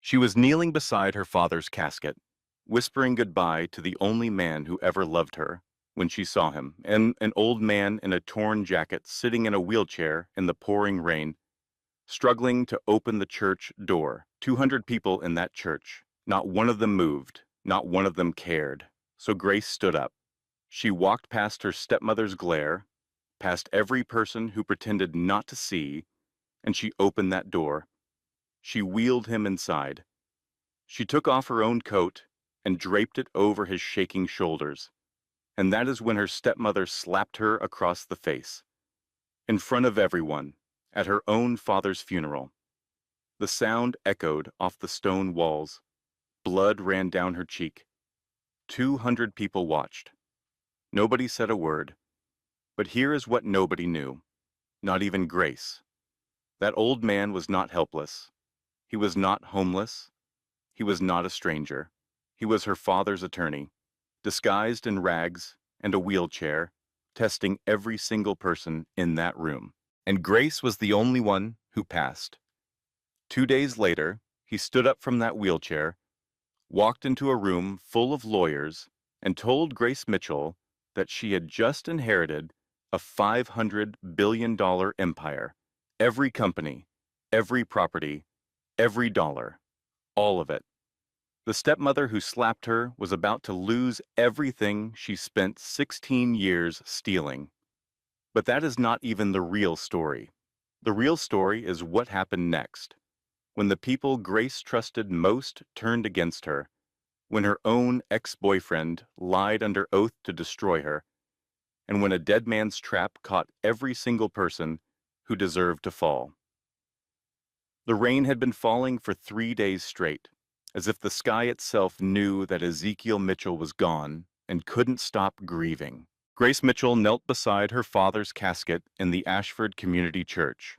She was kneeling beside her father's casket, whispering goodbye to the only man who ever loved her when she saw him, and an old man in a torn jacket sitting in a wheelchair in the pouring rain, struggling to open the church door. 200 people in that church. Not one of them moved, not one of them cared. So Grace stood up. She walked past her stepmother's glare, past every person who pretended not to see, and she opened that door. She wheeled him inside. She took off her own coat and draped it over his shaking shoulders. And that is when her stepmother slapped her across the face, in front of everyone, at her own father's funeral. The sound echoed off the stone walls. Blood ran down her cheek. 200 people watched. Nobody said a word. But here is what nobody knew, not even Grace. That old man was not helpless. He was not homeless. He was not a stranger. He was her father's attorney, disguised in rags and a wheelchair, testing every single person in that room. And Grace was the only one who passed. 2 days later, he stood up from that wheelchair, walked into a room full of lawyers, and told Grace Mitchell that she had just inherited a $500 billion empire. Every company, every property, every dollar, all of it. The stepmother who slapped her was about to lose everything she spent 16 years stealing. But that is not even the real story. The real story is what happened next, when the people Grace trusted most turned against her, when her own ex-boyfriend lied under oath to destroy her, and when a dead man's trap caught every single person who deserved to fall. The rain had been falling for 3 days straight, as if the sky itself knew that Ezekiel Mitchell was gone and couldn't stop grieving. Grace Mitchell knelt beside her father's casket in the Ashford Community Church,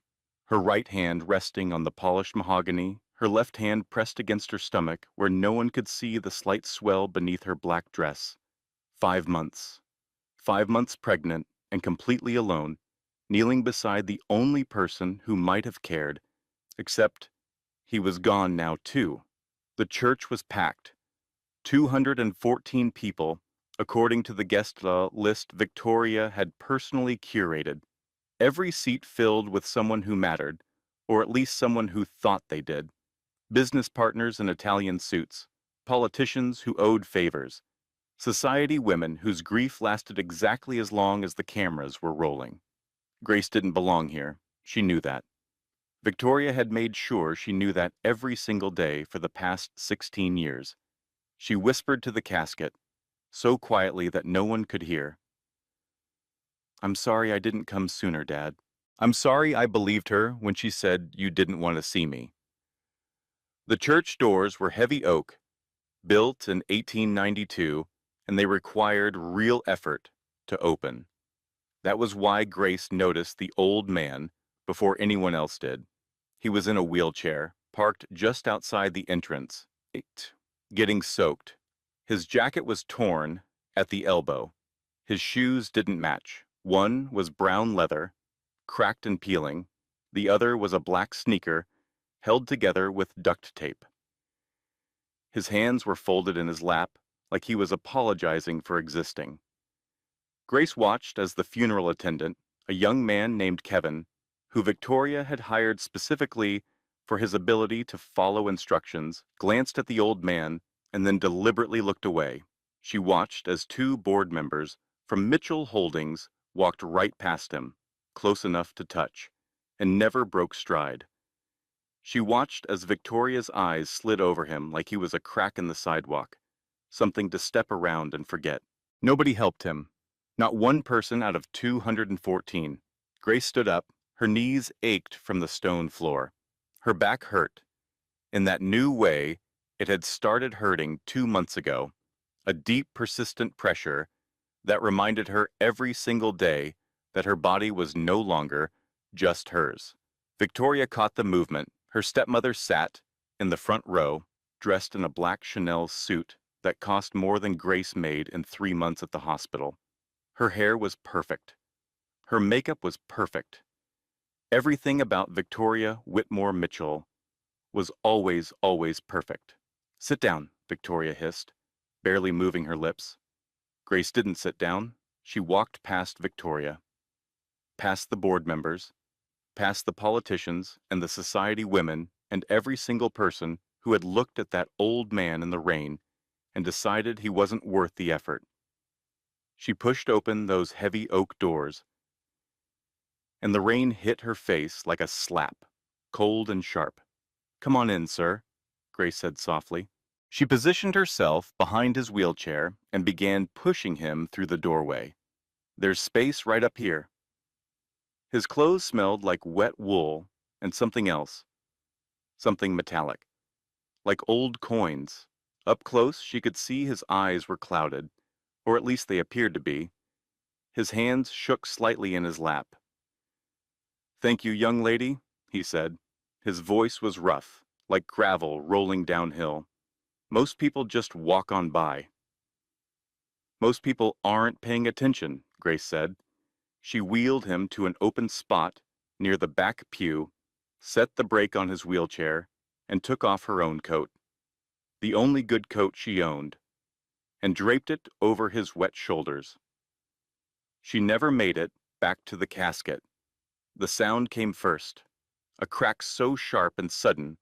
her right hand resting on the polished mahogany, her left hand pressed against her stomach where no one could see the slight swell beneath her black dress. 5 months. 5 months pregnant and completely alone, kneeling beside the only person who might have cared, except he was gone now too. The church was packed. 214 people, according to the guest list Victoria had personally curated. Every seat filled with someone who mattered, or at least someone who thought they did. Business partners in Italian suits, politicians who owed favors, society women whose grief lasted exactly as long as the cameras were rolling. Grace didn't belong here. She knew that. Victoria had made sure she knew that every single day for the past 16 years. She whispered to the casket, so quietly that no one could hear. "I'm sorry I didn't come sooner, Dad. I'm sorry I believed her when she said you didn't want to see me." The church doors were heavy oak, built in 1892, and they required real effort to open. That was why Grace noticed the old man before anyone else did. He was in a wheelchair, parked just outside the entrance, getting soaked. His jacket was torn at the elbow. His shoes didn't match. One was brown leather, cracked and peeling. The other was a black sneaker, held together with duct tape. His hands were folded in his lap, like he was apologizing for existing. Grace watched as the funeral attendant, a young man named Kevin, who Victoria had hired specifically for his ability to follow instructions, glanced at the old man and then deliberately looked away. She watched as 2 board members from Mitchell Holdings walked right past him, close enough to touch, and never broke stride. She watched as Victoria's eyes slid over him like he was a crack in the sidewalk, something to step around and forget. Nobody helped him. Not one person out of 214. Grace stood up. Her knees ached from the stone floor. Her back hurt. In that new way, it had started hurting 2 months ago. A deep, persistent pressure that reminded her every single day that her body was no longer just hers. Victoria caught the movement. Her stepmother sat in the front row, dressed in a black Chanel suit that cost more than Grace made in 3 months at the hospital. Her hair was perfect. Her makeup was perfect. Everything about Victoria Whitmore Mitchell was always, always perfect. Sit down, Victoria hissed, barely moving her lips. Grace didn't sit down. She walked past Victoria, past the board members, past the politicians and the society women and every single person who had looked at that old man in the rain and decided he wasn't worth the effort. She pushed open those heavy oak doors, and the rain hit her face like a slap, cold and sharp. "Come on in, sir," Grace said softly. She positioned herself behind his wheelchair and began pushing him through the doorway. "There's space right up here." His clothes smelled like wet wool and something else, something metallic, like old coins. Up close, she could see his eyes were clouded, or at least they appeared to be. His hands shook slightly in his lap. "Thank you, young lady," he said. His voice was rough, like gravel rolling downhill. "Most people just walk on by." "Most people aren't paying attention," Grace said. She wheeled him to an open spot near the back pew, set the brake on his wheelchair, and took off her own coat, the only good coat she owned, and draped it over his wet shoulders. She never made it back to the casket. The sound came first, a crack so sharp and sudden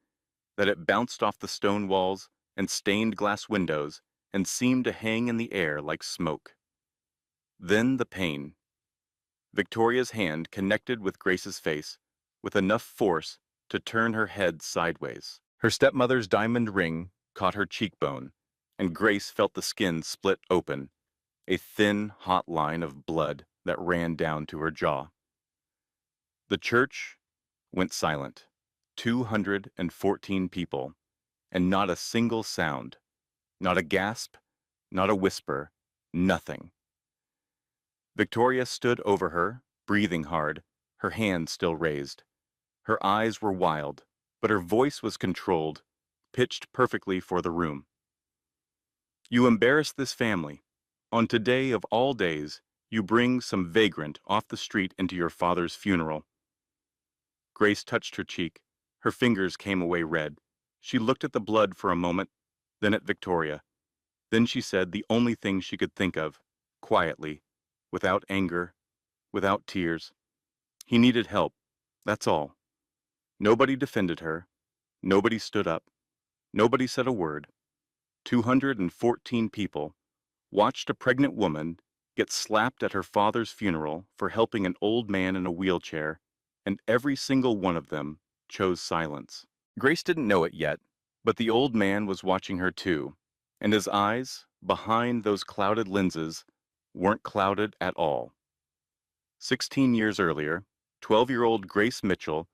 that it bounced off the stone walls and stained glass windows and seemed to hang in the air like smoke. Then the pain. Victoria's hand connected with Grace's face with enough force to turn her head sideways. Her stepmother's diamond ring caught her cheekbone, and Grace felt the skin split open, a thin, hot line of blood that ran down to her jaw. The church went silent. 214 people, and not a single sound, not a gasp, not a whisper, nothing. Victoria stood over her, breathing hard, her hands still raised. Her eyes were wild, but her voice was controlled, pitched perfectly for the room. "You embarrass this family. On today of all days, you bring some vagrant off the street into your father's funeral." Grace touched her cheek. Her fingers came away red. She looked at the blood for a moment, then at Victoria. Then she said the only thing she could think of, quietly, without anger, without tears. He needed help, that's all. Nobody defended her. Nobody stood up. Nobody said a word. 214 people watched a pregnant woman get slapped at her father's funeral for helping an old man in a wheelchair, and every single one of them chose silence. Grace didn't know it yet, but the old man was watching her too, and his eyes, behind those clouded lenses, weren't clouded at all. 16 years earlier, 12-year-old Grace Mitchell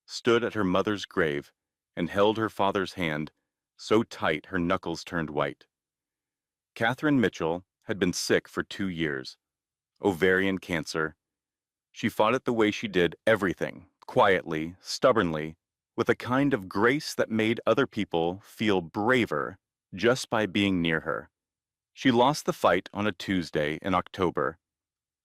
stood at her mother's grave and held her father's hand so tight her knuckles turned white. Catherine Mitchell had been sick for 2 years, ovarian cancer. She fought it the way she did everything, quietly, stubbornly, with a kind of grace that made other people feel braver just by being near her. She lost the fight on a Tuesday in October,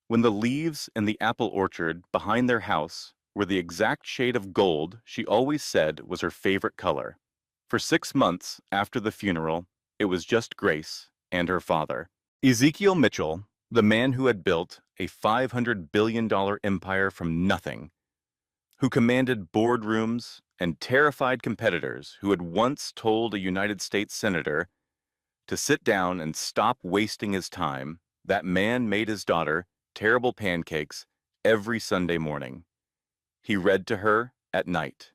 when the leaves in the apple orchard behind their house were the exact shade of gold she always said was her favorite color. For 6 months after the funeral, it was just Grace and her father. Ezekiel Mitchell, the man who had built a $500 billion empire from nothing, who commanded boardrooms and terrified competitors who had once told a United States senator to sit down and stop wasting his time, that man made his daughter terrible pancakes every Sunday morning. He read to her at night.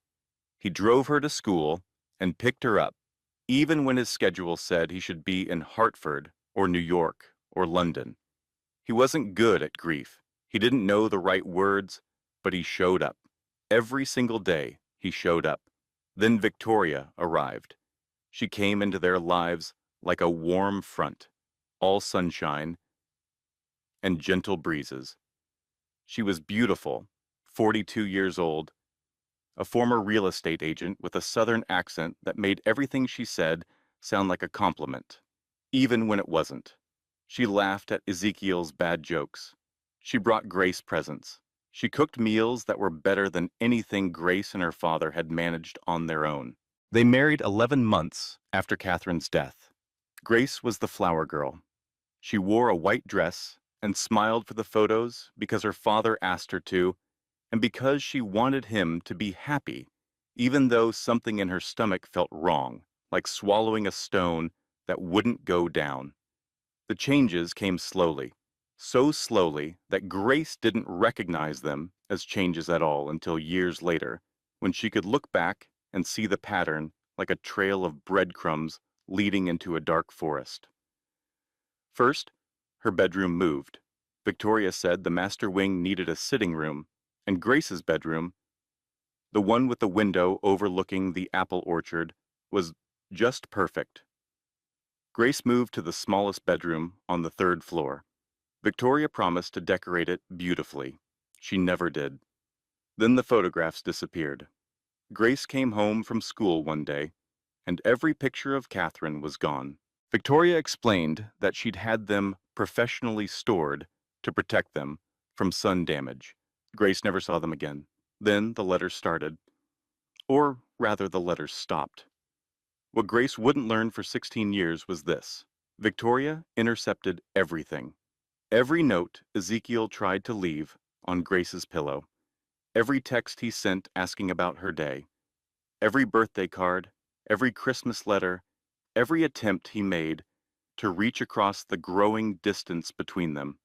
He drove her to school and picked her up, even when his schedule said he should be in Hartford or New York or London. He wasn't good at grief. He didn't know the right words, but he showed up. Every single day, he showed up. Then Victoria arrived. She came into their lives like a warm front, all sunshine and gentle breezes. She was beautiful, 42 years old, a former real estate agent with a southern accent that made everything she said sound like a compliment, even when it wasn't. She laughed at Ezekiel's bad jokes. She brought Grace presents. She cooked meals that were better than anything Grace and her father had managed on their own. They married 11 months after Catherine's death. Grace was the flower girl. She wore a white dress and smiled for the photos because her father asked her to, and because she wanted him to be happy, even though something in her stomach felt wrong, like swallowing a stone that wouldn't go down. The changes came slowly, so slowly that Grace didn't recognize them as changes at all until years later, when she could look back and see the pattern like a trail of breadcrumbs leading into a dark forest. First, her bedroom moved. Victoria said the master wing needed a sitting room, and Grace's bedroom, the one with the window overlooking the apple orchard, was just perfect. Grace moved to the smallest bedroom on the third floor. Victoria promised to decorate it beautifully. She never did. Then the photographs disappeared. Grace came home from school one day, and every picture of Catherine was gone. Victoria explained that she'd had them professionally stored to protect them from sun damage. Grace never saw them again. Then the letters started. Or rather, the letters stopped. What Grace wouldn't learn for 16 years was this. Victoria intercepted everything. Every note Ezekiel tried to leave on Grace's pillow. Every text he sent asking about her day. Every birthday card. Every Christmas letter. Every attempt he made to reach across the growing distance between them.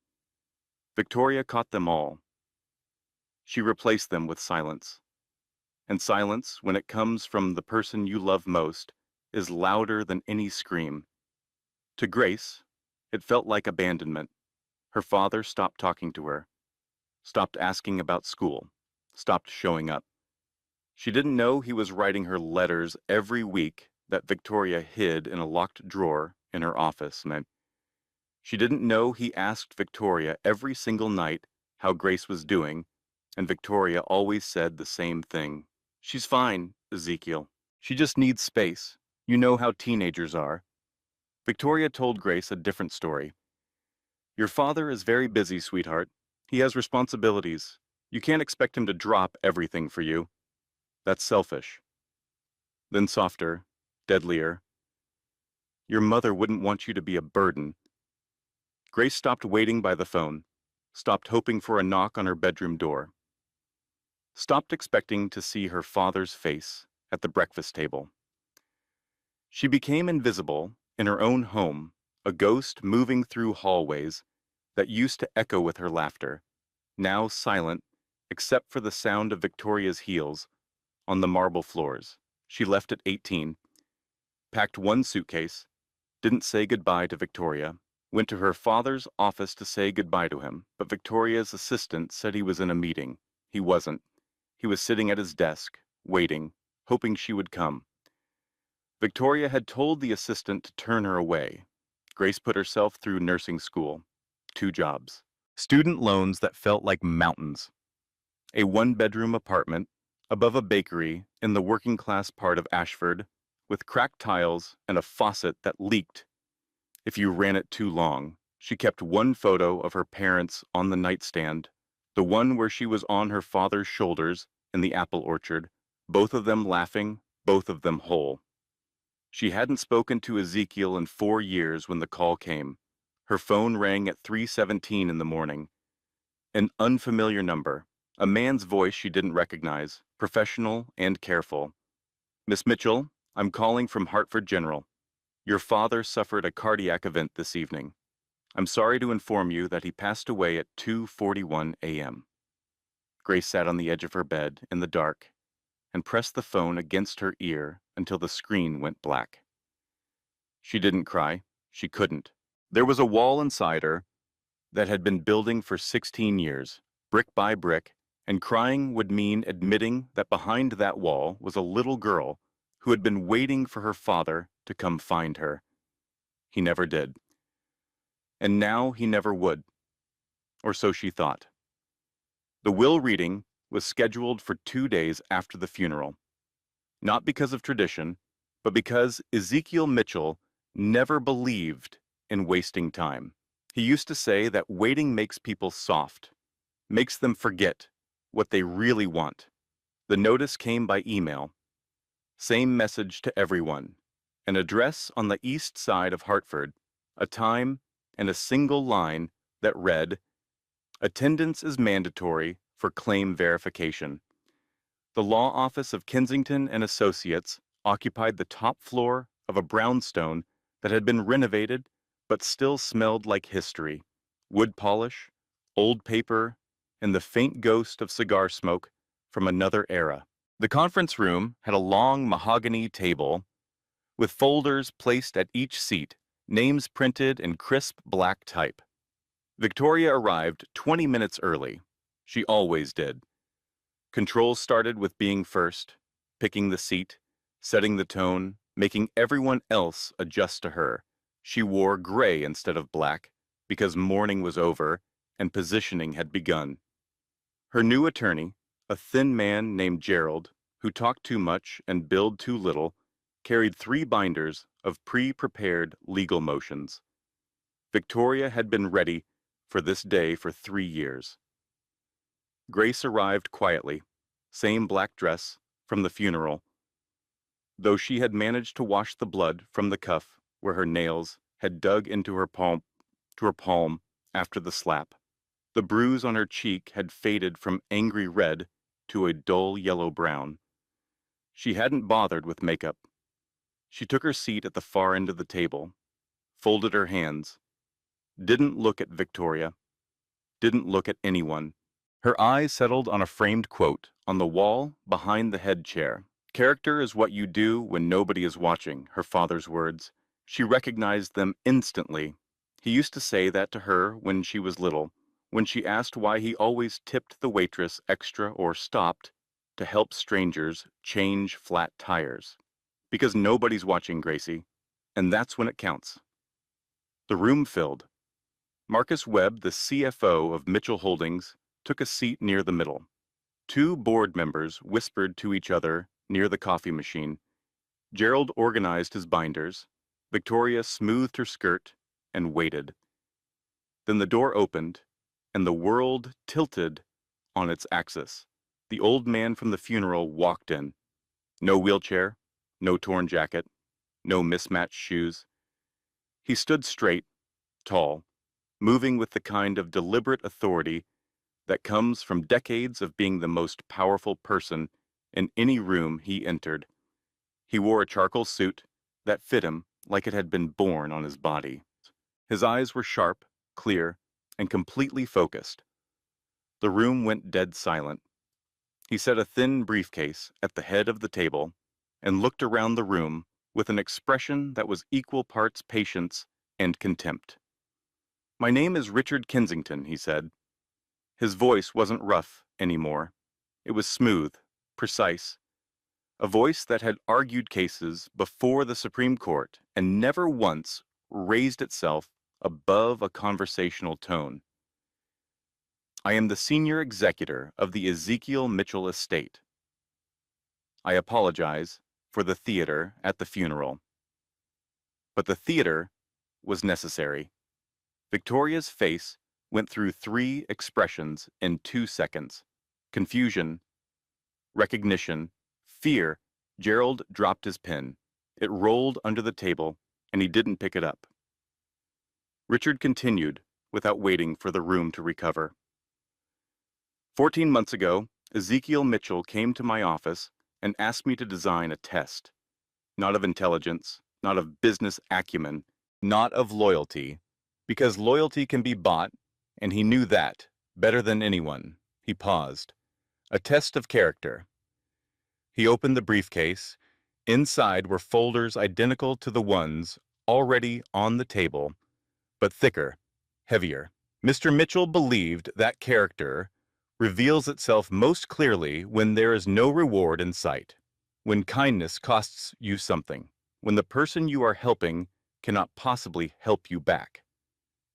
Victoria caught them all. She replaced them with silence. And silence, when it comes from the person you love most, is louder than any scream. To Grace, it felt like abandonment. Her father stopped talking to her, stopped asking about school, stopped showing up. She didn't know he was writing her letters every week that Victoria hid in a locked drawer in her office. She didn't know he asked Victoria every single night how Grace was doing, and Victoria always said the same thing. She's fine, Ezekiel. She just needs space. You know how teenagers are. Victoria told Grace a different story. Your father is very busy, sweetheart. He has responsibilities. You can't expect him to drop everything for you. That's selfish. Then softer, deadlier. Your mother wouldn't want you to be a burden. Grace stopped waiting by the phone, stopped hoping for a knock on her bedroom door, stopped expecting to see her father's face at the breakfast table. She became invisible in her own home, a ghost moving through hallways that used to echo with her laughter, now silent except for the sound of Victoria's heels on the marble floors. She left at 18, packed one suitcase, didn't say goodbye to Victoria, went to her father's office to say goodbye to him, but Victoria's assistant said he was in a meeting. He wasn't. He was sitting at his desk, waiting, hoping she would come. Victoria had told the assistant to turn her away. Grace put herself through nursing school, 2 jobs. Student loans that felt like mountains. A one-bedroom apartment above a bakery in the working-class part of Ashford, with cracked tiles and a faucet that leaked if you ran it too long. She kept one photo of her parents on the nightstand, the one where she was on her father's shoulders in the apple orchard, both of them laughing, both of them whole. She hadn't spoken to Ezekiel in 4 years when the call came. Her phone rang at 3:17 in the morning. An unfamiliar number, a man's voice she didn't recognize, professional and careful. Miss Mitchell, I'm calling from Hartford General. Your father suffered a cardiac event this evening. I'm sorry to inform you that he passed away at 2:41 a.m. Grace sat on the edge of her bed in the dark and pressed the phone against her ear until the screen went black. She didn't cry. She couldn't. There was a wall inside her that had been building for 16 years, brick by brick, and crying would mean admitting that behind that wall was a little girl who had been waiting for her father to come find her. He never did. And now he never would. Or so she thought. The will reading was scheduled for 2 days after the funeral. Not because of tradition, but because Ezekiel Mitchell never believed in wasting time. He used to say that waiting makes people soft, makes them forget what they really want. The notice came by email. Same message to everyone. An address on the east side of Hartford, a time, and a single line that read, "Attendance is mandatory for claim verification." The law office of Kensington and Associates occupied the top floor of a brownstone that had been renovated but still smelled like history, wood polish, old paper, and the faint ghost of cigar smoke from another era. The conference room had a long mahogany table with folders placed at each seat, names printed in crisp black type. Victoria arrived 20 minutes early. She always did. Controls started with being first, picking the seat, setting the tone, making everyone else adjust to her. She wore gray instead of black because mourning was over and positioning had begun. Her new attorney, a thin man named Gerald, who talked too much and billed too little, carried 3 binders of pre-prepared legal motions. Victoria had been ready for this day for 3 years. Grace arrived quietly, same black dress from the funeral, though she had managed to wash the blood from the cuff where her nails had dug into her palm after the slap. The bruise on her cheek had faded from angry red to a dull yellow-brown. She hadn't bothered with makeup. She took her seat at the far end of the table, folded her hands, didn't look at Victoria, didn't look at anyone. Her eyes settled on a framed quote on the wall behind the head chair. "Character is what you do when nobody is watching," her father's words. She recognized them instantly. He used to say that to her when she was little, when she asked why he always tipped the waitress extra or stopped to help strangers change flat tires. "Because nobody's watching, Gracie, and that's when it counts." The room filled. Marcus Webb, the CFO of Mitchell Holdings, took a seat near the middle. 2 board members whispered to each other near the coffee machine. Gerald organized his binders. Victoria smoothed her skirt and waited. Then the door opened, and the world tilted on its axis. The old man from the funeral walked in. No wheelchair, no torn jacket, no mismatched shoes. He stood straight, tall, moving with the kind of deliberate authority that comes from decades of being the most powerful person in any room he entered. He wore a charcoal suit that fit him like it had been born on his body. His eyes were sharp, clear, and completely focused. The room went dead silent. He set a thin briefcase at the head of the table and looked around the room with an expression that was equal parts patience and contempt. "My name is Richard Kensington," he said. His voice wasn't rough anymore. It was smooth, precise, a voice that had argued cases before the Supreme Court and never once raised itself above a conversational tone. "I am the senior executor of the Ezekiel Mitchell estate. I apologize for the theater at the funeral." But the theater was necessary. Victoria's face went through 3 expressions in 2 seconds. Confusion, recognition, fear. Gerald dropped his pen. It rolled under the table, and he didn't pick it up. Richard continued, without waiting for the room to recover. 14 months ago, Ezekiel Mitchell came to my office and asked me to design a test. Not of intelligence, not of business acumen, not of loyalty, because loyalty can be bought, and he knew that better than anyone. He paused. A test of character. He opened the briefcase. Inside were folders identical to the ones already on the table, but thicker, heavier. Mr. Mitchell believed that character reveals itself most clearly when there is no reward in sight, when kindness costs you something, when the person you are helping cannot possibly help you back.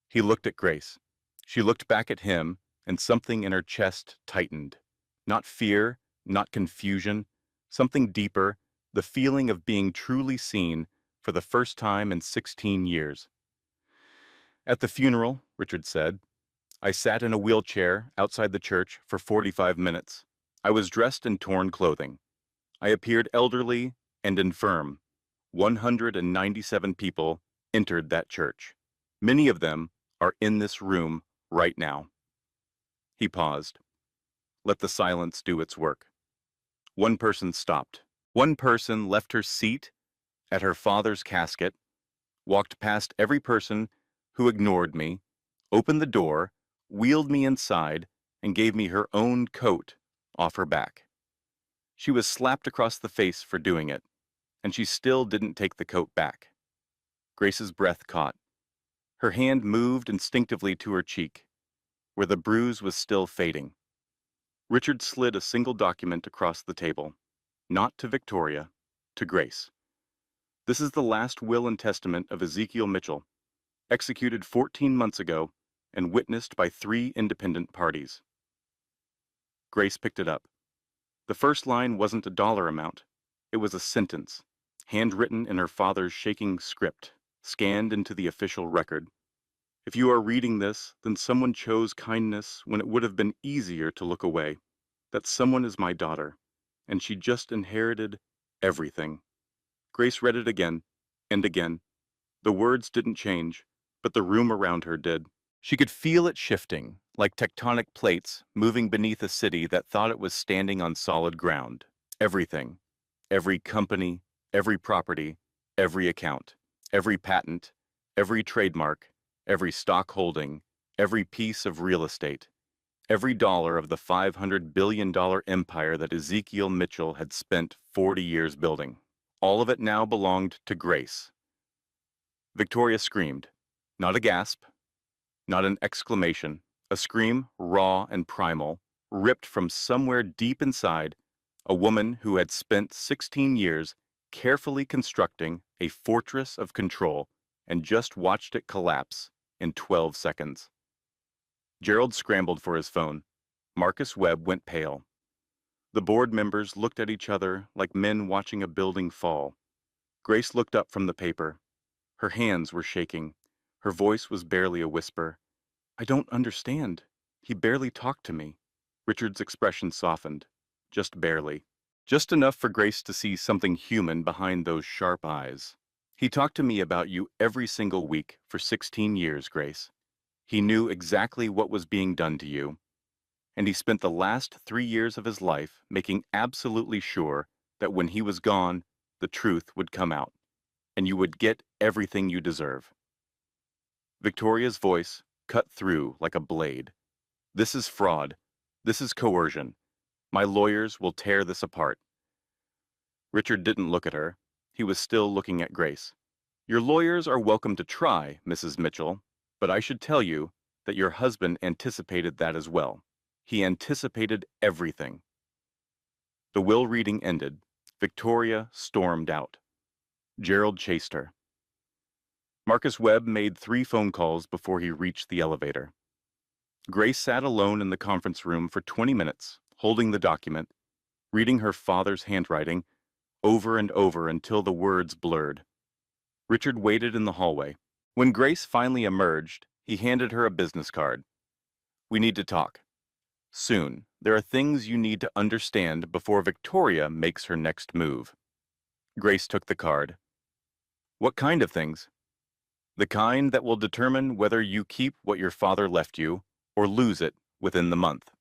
He looked at Grace. She looked back at him, and something in her chest tightened. Not fear, not confusion, something deeper, the feeling of being truly seen for the first time in 16 years. "At the funeral," Richard said, "I sat in a wheelchair outside the church for 45 minutes. I was dressed in torn clothing. I appeared elderly and infirm. 197 people entered that church. Many of them are in this room right now. He paused. Let the silence do its work. One person stopped. One person left her seat at her father's casket, walked past every person who ignored me, opened the door, wheeled me inside, and gave me her own coat off her back. She was slapped across the face for doing it, and she still didn't take the coat back. Grace's breath caught. Her hand moved instinctively to her cheek, where the bruise was still fading. Richard slid a single document across the table, not to Victoria, to Grace. This is the last will and testament of Ezekiel Mitchell, executed 14 months ago and witnessed by 3 independent parties. Grace picked it up. The first line wasn't a dollar amount. It was a sentence, handwritten in her father's shaking script, scanned into the official record. If you are reading this, then someone chose kindness when it would have been easier to look away. That someone is my daughter, and she just inherited everything. Grace read it again and again. The words didn't change, but the room around her did. She could feel it shifting, like tectonic plates moving beneath a city that thought it was standing on solid ground. Everything. Every company, every property, every account, every patent, every trademark, every stock holding, every piece of real estate, every dollar of the $500 billion empire that Ezekiel Mitchell had spent 40 years building. All of it now belonged to Grace. Victoria screamed. Not a gasp, not an exclamation, a scream raw and primal, ripped from somewhere deep inside a woman who had spent 16 years carefully constructing a fortress of control and just watched it collapse in 12 seconds. Gerald scrambled for his phone. Marcus Webb went pale. The board members looked at each other like men watching a building fall. Grace looked up from the paper. Her hands were shaking. Her voice was barely a whisper. I don't understand. He barely talked to me. Richard's expression softened. Just barely. Just enough for Grace to see something human behind those sharp eyes. He talked to me about you every single week for 16 years, Grace. He knew exactly what was being done to you. And he spent the last 3 years of his life making absolutely sure that when he was gone, the truth would come out, and you would get everything you deserve. Victoria's voice cut through like a blade. This is fraud. This is coercion. My lawyers will tear this apart. Richard didn't look at her. He was still looking at Grace. Your lawyers are welcome to try, Mrs. Mitchell, but I should tell you that your husband anticipated that as well. He anticipated everything. The will reading ended. Victoria stormed out. Gerald chased her. Marcus Webb made 3 phone calls before he reached the elevator. Grace sat alone in the conference room for 20 minutes, holding the document, reading her father's handwriting over and over until the words blurred. Richard waited in the hallway. When Grace finally emerged, he handed her a business card. We need to talk. Soon. There are things you need to understand before Victoria makes her next move. Grace took the card. What kind of things? The kind that will determine whether you keep what your father left you or lose it within the month.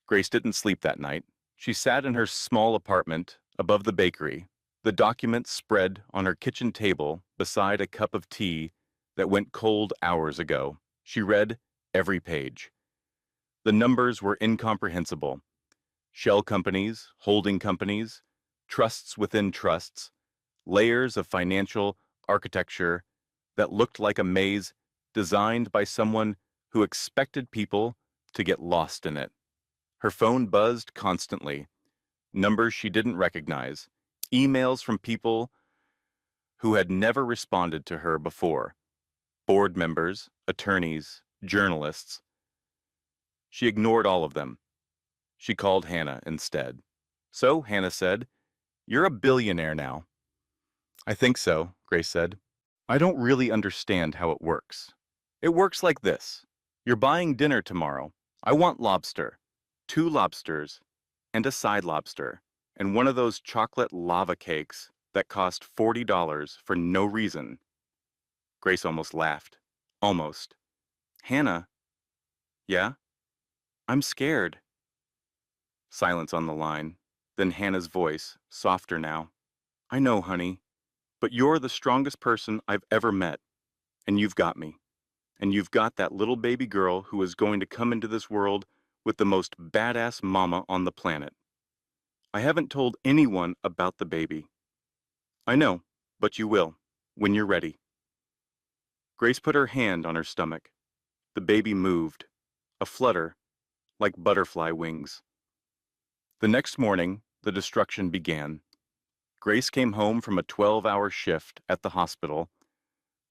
Grace didn't sleep that night. She sat in her small apartment above the bakery, the document spread on her kitchen table beside a cup of tea that went cold hours ago. She read every page. The numbers were incomprehensible. Shell companies, holding companies, trusts within trusts, layers of financial architecture that looked like a maze designed by someone who expected people to get lost in it. Her phone buzzed constantly, numbers she didn't recognize, emails from people who had never responded to her before, board members, attorneys, journalists. She ignored all of them. She called Hannah instead. So, Hannah said, "You're a billionaire now." "I think so," Grace said. "I don't really understand how it works. It works like this. You're buying dinner tomorrow. I want lobster. 2 lobsters, and a side lobster, and one of those chocolate lava cakes that cost $40 for no reason. Grace almost laughed. Almost. Hannah, yeah? I'm scared. Silence on the line. Then Hannah's voice, softer now. I know, honey, but you're the strongest person I've ever met, and you've got me. And you've got that little baby girl who is going to come into this world with the most badass mama on the planet. I haven't told anyone about the baby. I know, but you will, when you're ready. Grace put her hand on her stomach. The baby moved, a flutter, like butterfly wings. The next morning, the destruction began. Grace came home from a 12-hour shift at the hospital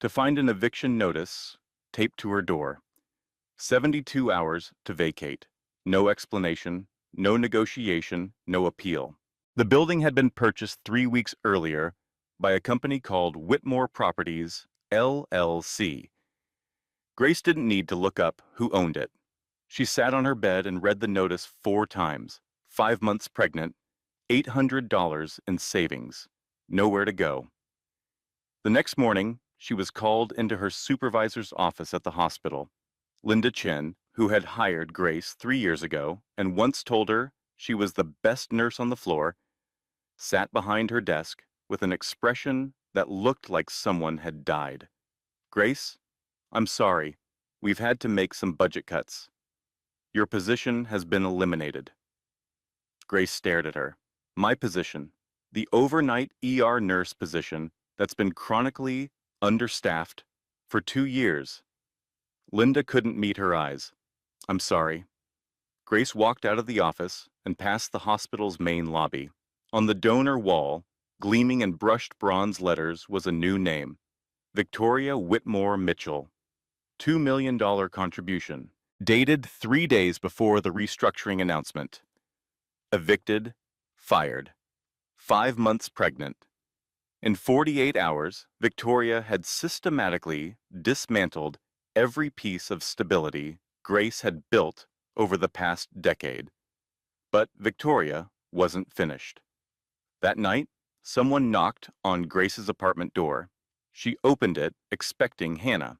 to find an eviction notice taped to her door. 72 hours to vacate. No explanation, no negotiation, no appeal. The building had been purchased 3 weeks earlier by a company called Whitmore Properties, LLC. Grace didn't need to look up who owned it. She sat on her bed and read the notice 4 times. 5 months pregnant, $800 in savings. Nowhere to go. The next morning, she was called into her supervisor's office at the hospital. Linda Chen, who had hired Grace 3 years ago and once told her she was the best nurse on the floor, sat behind her desk with an expression that looked like someone had died. Grace, I'm sorry. We've had to make some budget cuts. Your position has been eliminated. Grace stared at her. My position, the overnight ER nurse position that's been chronically understaffed for 2 years. Linda couldn't meet her eyes. I'm sorry. Grace walked out of the office and past the hospital's main lobby. On the donor wall, gleaming in brushed bronze letters, was a new name. Victoria Whitmore Mitchell. $2 million contribution. Dated 3 days before the restructuring announcement. Evicted. Fired. 5 months pregnant. In 48 hours, Victoria had systematically dismantled every piece of stability Grace had built over the past decade. But Victoria wasn't finished. That night, someone knocked on Grace's apartment door. She opened it, expecting Hannah.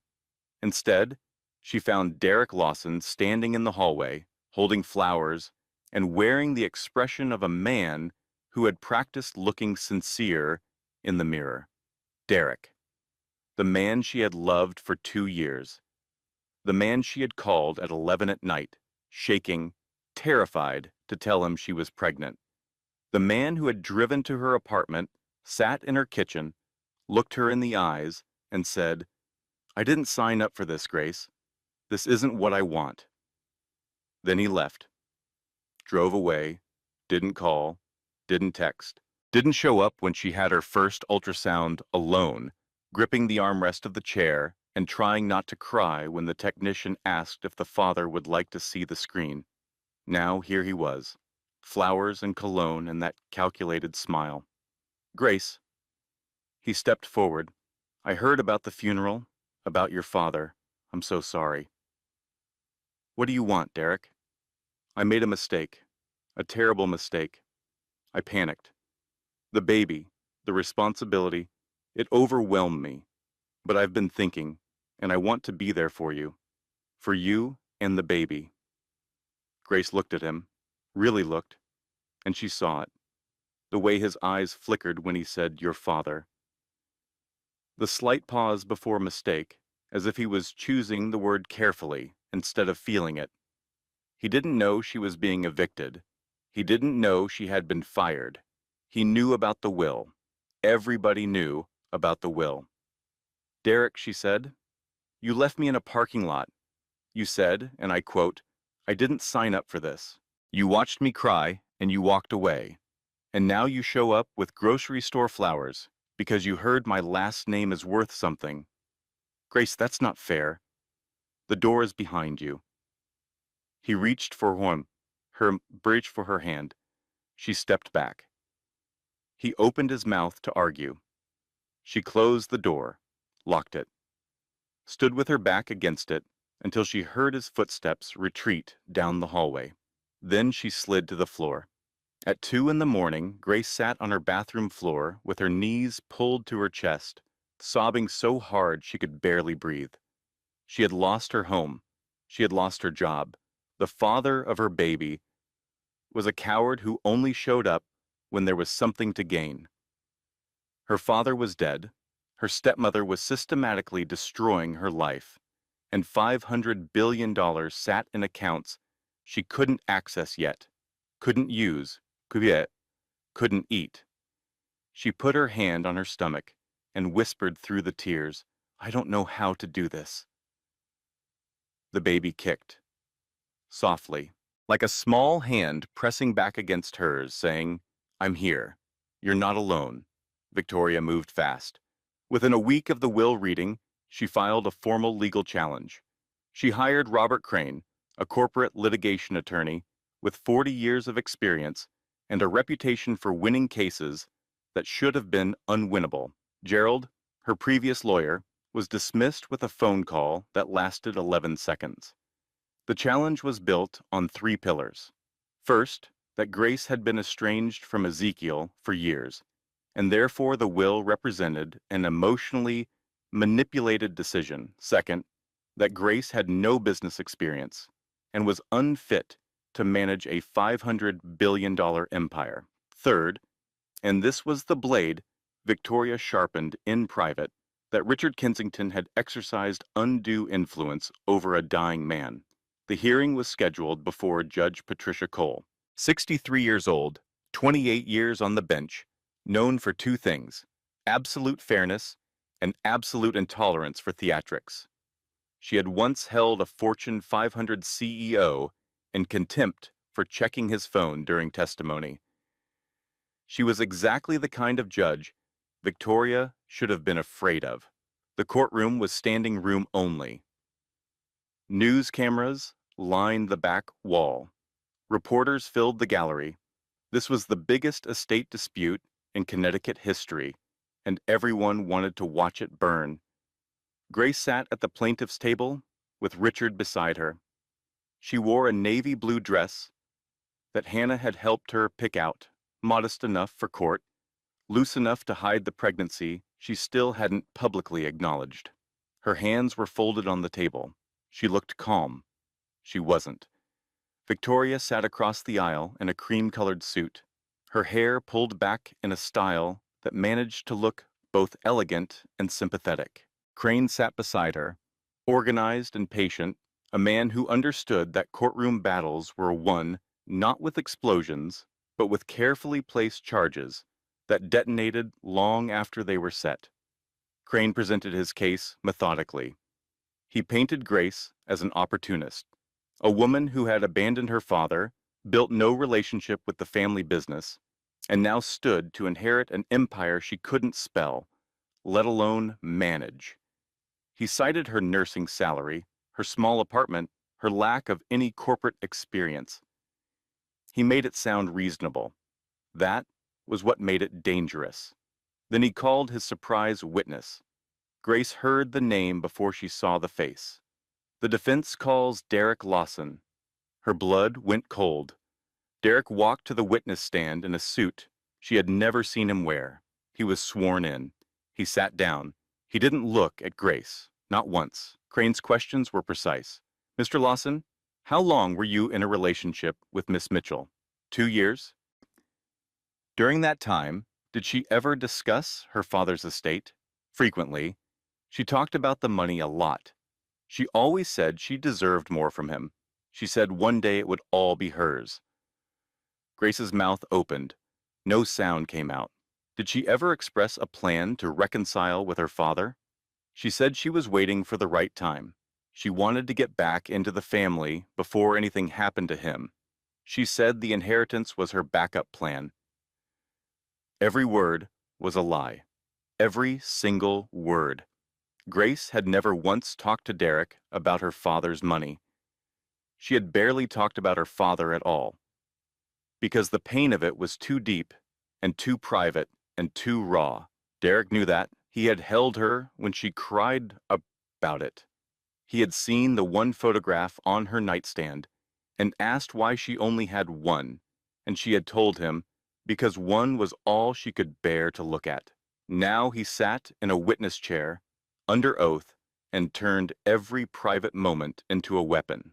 Instead, she found Derek Lawson standing in the hallway, holding flowers, and wearing the expression of a man who had practiced looking sincere in the mirror. Derek, the man she had loved for 2 years. The man she had called at 11 at night, shaking, terrified to tell him she was pregnant. The man who had driven to her apartment, sat in her kitchen, looked her in the eyes, and said, I didn't sign up for this, Grace. This isn't what I want. Then he left, drove away, didn't call, didn't text, didn't show up when she had her first ultrasound alone, gripping the armrest of the chair and trying not to cry when the technician asked if the father would like to see the screen. Now here he was, flowers and cologne and that calculated smile. Grace. He stepped forward. I heard about the funeral, about your father. I'm so sorry. What do you want, Derek? I made a mistake, a terrible mistake. I panicked. The baby, the responsibility, it overwhelmed me. But I've been thinking, and I want to be there for you and the baby. Grace looked at him, really looked, and she saw it, the way his eyes flickered when he said, your father. The slight pause before mistake, as if he was choosing the word carefully instead of feeling it. He didn't know she was being evicted. He didn't know she had been fired. He knew about the will. Everybody knew about the will. Derek, she said, you left me in a parking lot. You said, and I quote, I didn't sign up for this. You watched me cry, and you walked away. And now you show up with grocery store flowers because you heard my last name is worth something. Grace, that's not fair. The door is behind you. He reached for reached for her hand. She stepped back. He opened his mouth to argue. She closed the door, locked it, stood with her back against it until she heard his footsteps retreat down the hallway. Then she slid to the floor. At 2 in the morning, Grace sat on her bathroom floor with her knees pulled to her chest, sobbing so hard she could barely breathe. She had lost her home. She had lost her job. The father of her baby was a coward who only showed up when there was something to gain. Her father was dead. Her stepmother was systematically destroying her life. And $500 billion sat in accounts she couldn't access yet, couldn't use, couldn't eat. She put her hand on her stomach and whispered through the tears, "I don't know how to do this." The baby kicked, softly, like a small hand pressing back against hers, saying, "I'm here. You're not alone." Victoria moved fast. Within a week of the will reading, she filed a formal legal challenge. She hired Robert Crane, a corporate litigation attorney with 40 years of experience and a reputation for winning cases that should have been unwinnable. Gerald, her previous lawyer, was dismissed with a phone call that lasted 11 seconds. The challenge was built on 3 pillars. First, that Grace had been estranged from Ezekiel for years, and therefore the will represented an emotionally manipulated decision. Second, that Grace had no business experience and was unfit to manage a $500 billion empire. Third, and this was the blade Victoria sharpened in private, that Richard Kensington had exercised undue influence over a dying man. The hearing was scheduled before Judge Patricia Cole, 63 years old, 28 years on the bench, known for 2 things: absolute fairness and absolute intolerance for theatrics. She had once held a Fortune 500 CEO in contempt for checking his phone during testimony. She was exactly the kind of judge Victoria should have been afraid of. The courtroom was standing room only. News cameras lined the back wall. Reporters filled the gallery. This was the biggest estate dispute in Connecticut history, and everyone wanted to watch it burn. Grace sat at the plaintiff's table with Richard beside her. She wore a navy blue dress that Hannah had helped her pick out, modest enough for court, loose enough to hide the pregnancy she still hadn't publicly acknowledged. Her hands were folded on the table. She looked calm. She wasn't. Victoria sat across the aisle in a cream-colored suit, her hair pulled back in a style that managed to look both elegant and sympathetic. Crane sat beside her, organized and patient, a man who understood that courtroom battles were won not with explosions, but with carefully placed charges that detonated long after they were set. Crane presented his case methodically. He painted Grace as an opportunist, a woman who had abandoned her father, built no relationship with the family business, and now stood to inherit an empire she couldn't spell, let alone manage. He cited her nursing salary, her small apartment, her lack of any corporate experience. He made it sound reasonable. That was what made it dangerous. Then he called his surprise witness. Grace heard the name before she saw the face. The defense calls Derek Lawson. Her blood went cold. Derek walked to the witness stand in a suit she had never seen him wear. He was sworn in. He sat down. He didn't look at Grace, not once. Crane's questions were precise. "Mr. Lawson, how long were you in a relationship with Miss Mitchell?" 2 years. During that time, did she ever discuss her father's estate? Frequently. She talked about the money a lot. She always said she deserved more from him. She said one day it would all be hers. Grace's mouth opened. No sound came out. Did she ever express a plan to reconcile with her father? She said she was waiting for the right time. She wanted to get back into the family before anything happened to him. She said the inheritance was her backup plan. Every word was a lie. Every single word. Grace had never once talked to Derek about her father's money. She had barely talked about her father at all, because the pain of it was too deep and too private and too raw. Derek knew that. He had held her when she cried about it. He had seen the one photograph on her nightstand and asked why she only had one, and she had told him, because one was all she could bear to look at. Now he sat in a witness chair, under oath, and turned every private moment into a weapon.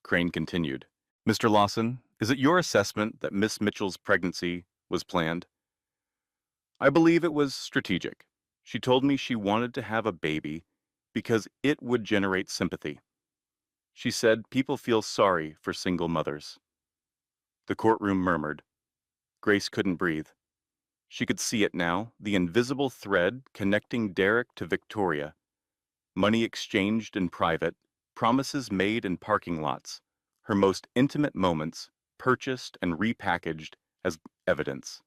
Crane continued, Mr. Lawson, is it your assessment that Miss Mitchell's pregnancy was planned? I believe it was strategic. She told me she wanted to have a baby because it would generate sympathy. She said people feel sorry for single mothers. The courtroom murmured. Grace couldn't breathe. She could see it now, the invisible thread connecting Derek to Victoria. Money exchanged in private, promises made in parking lots, her most intimate moments purchased and repackaged as evidence.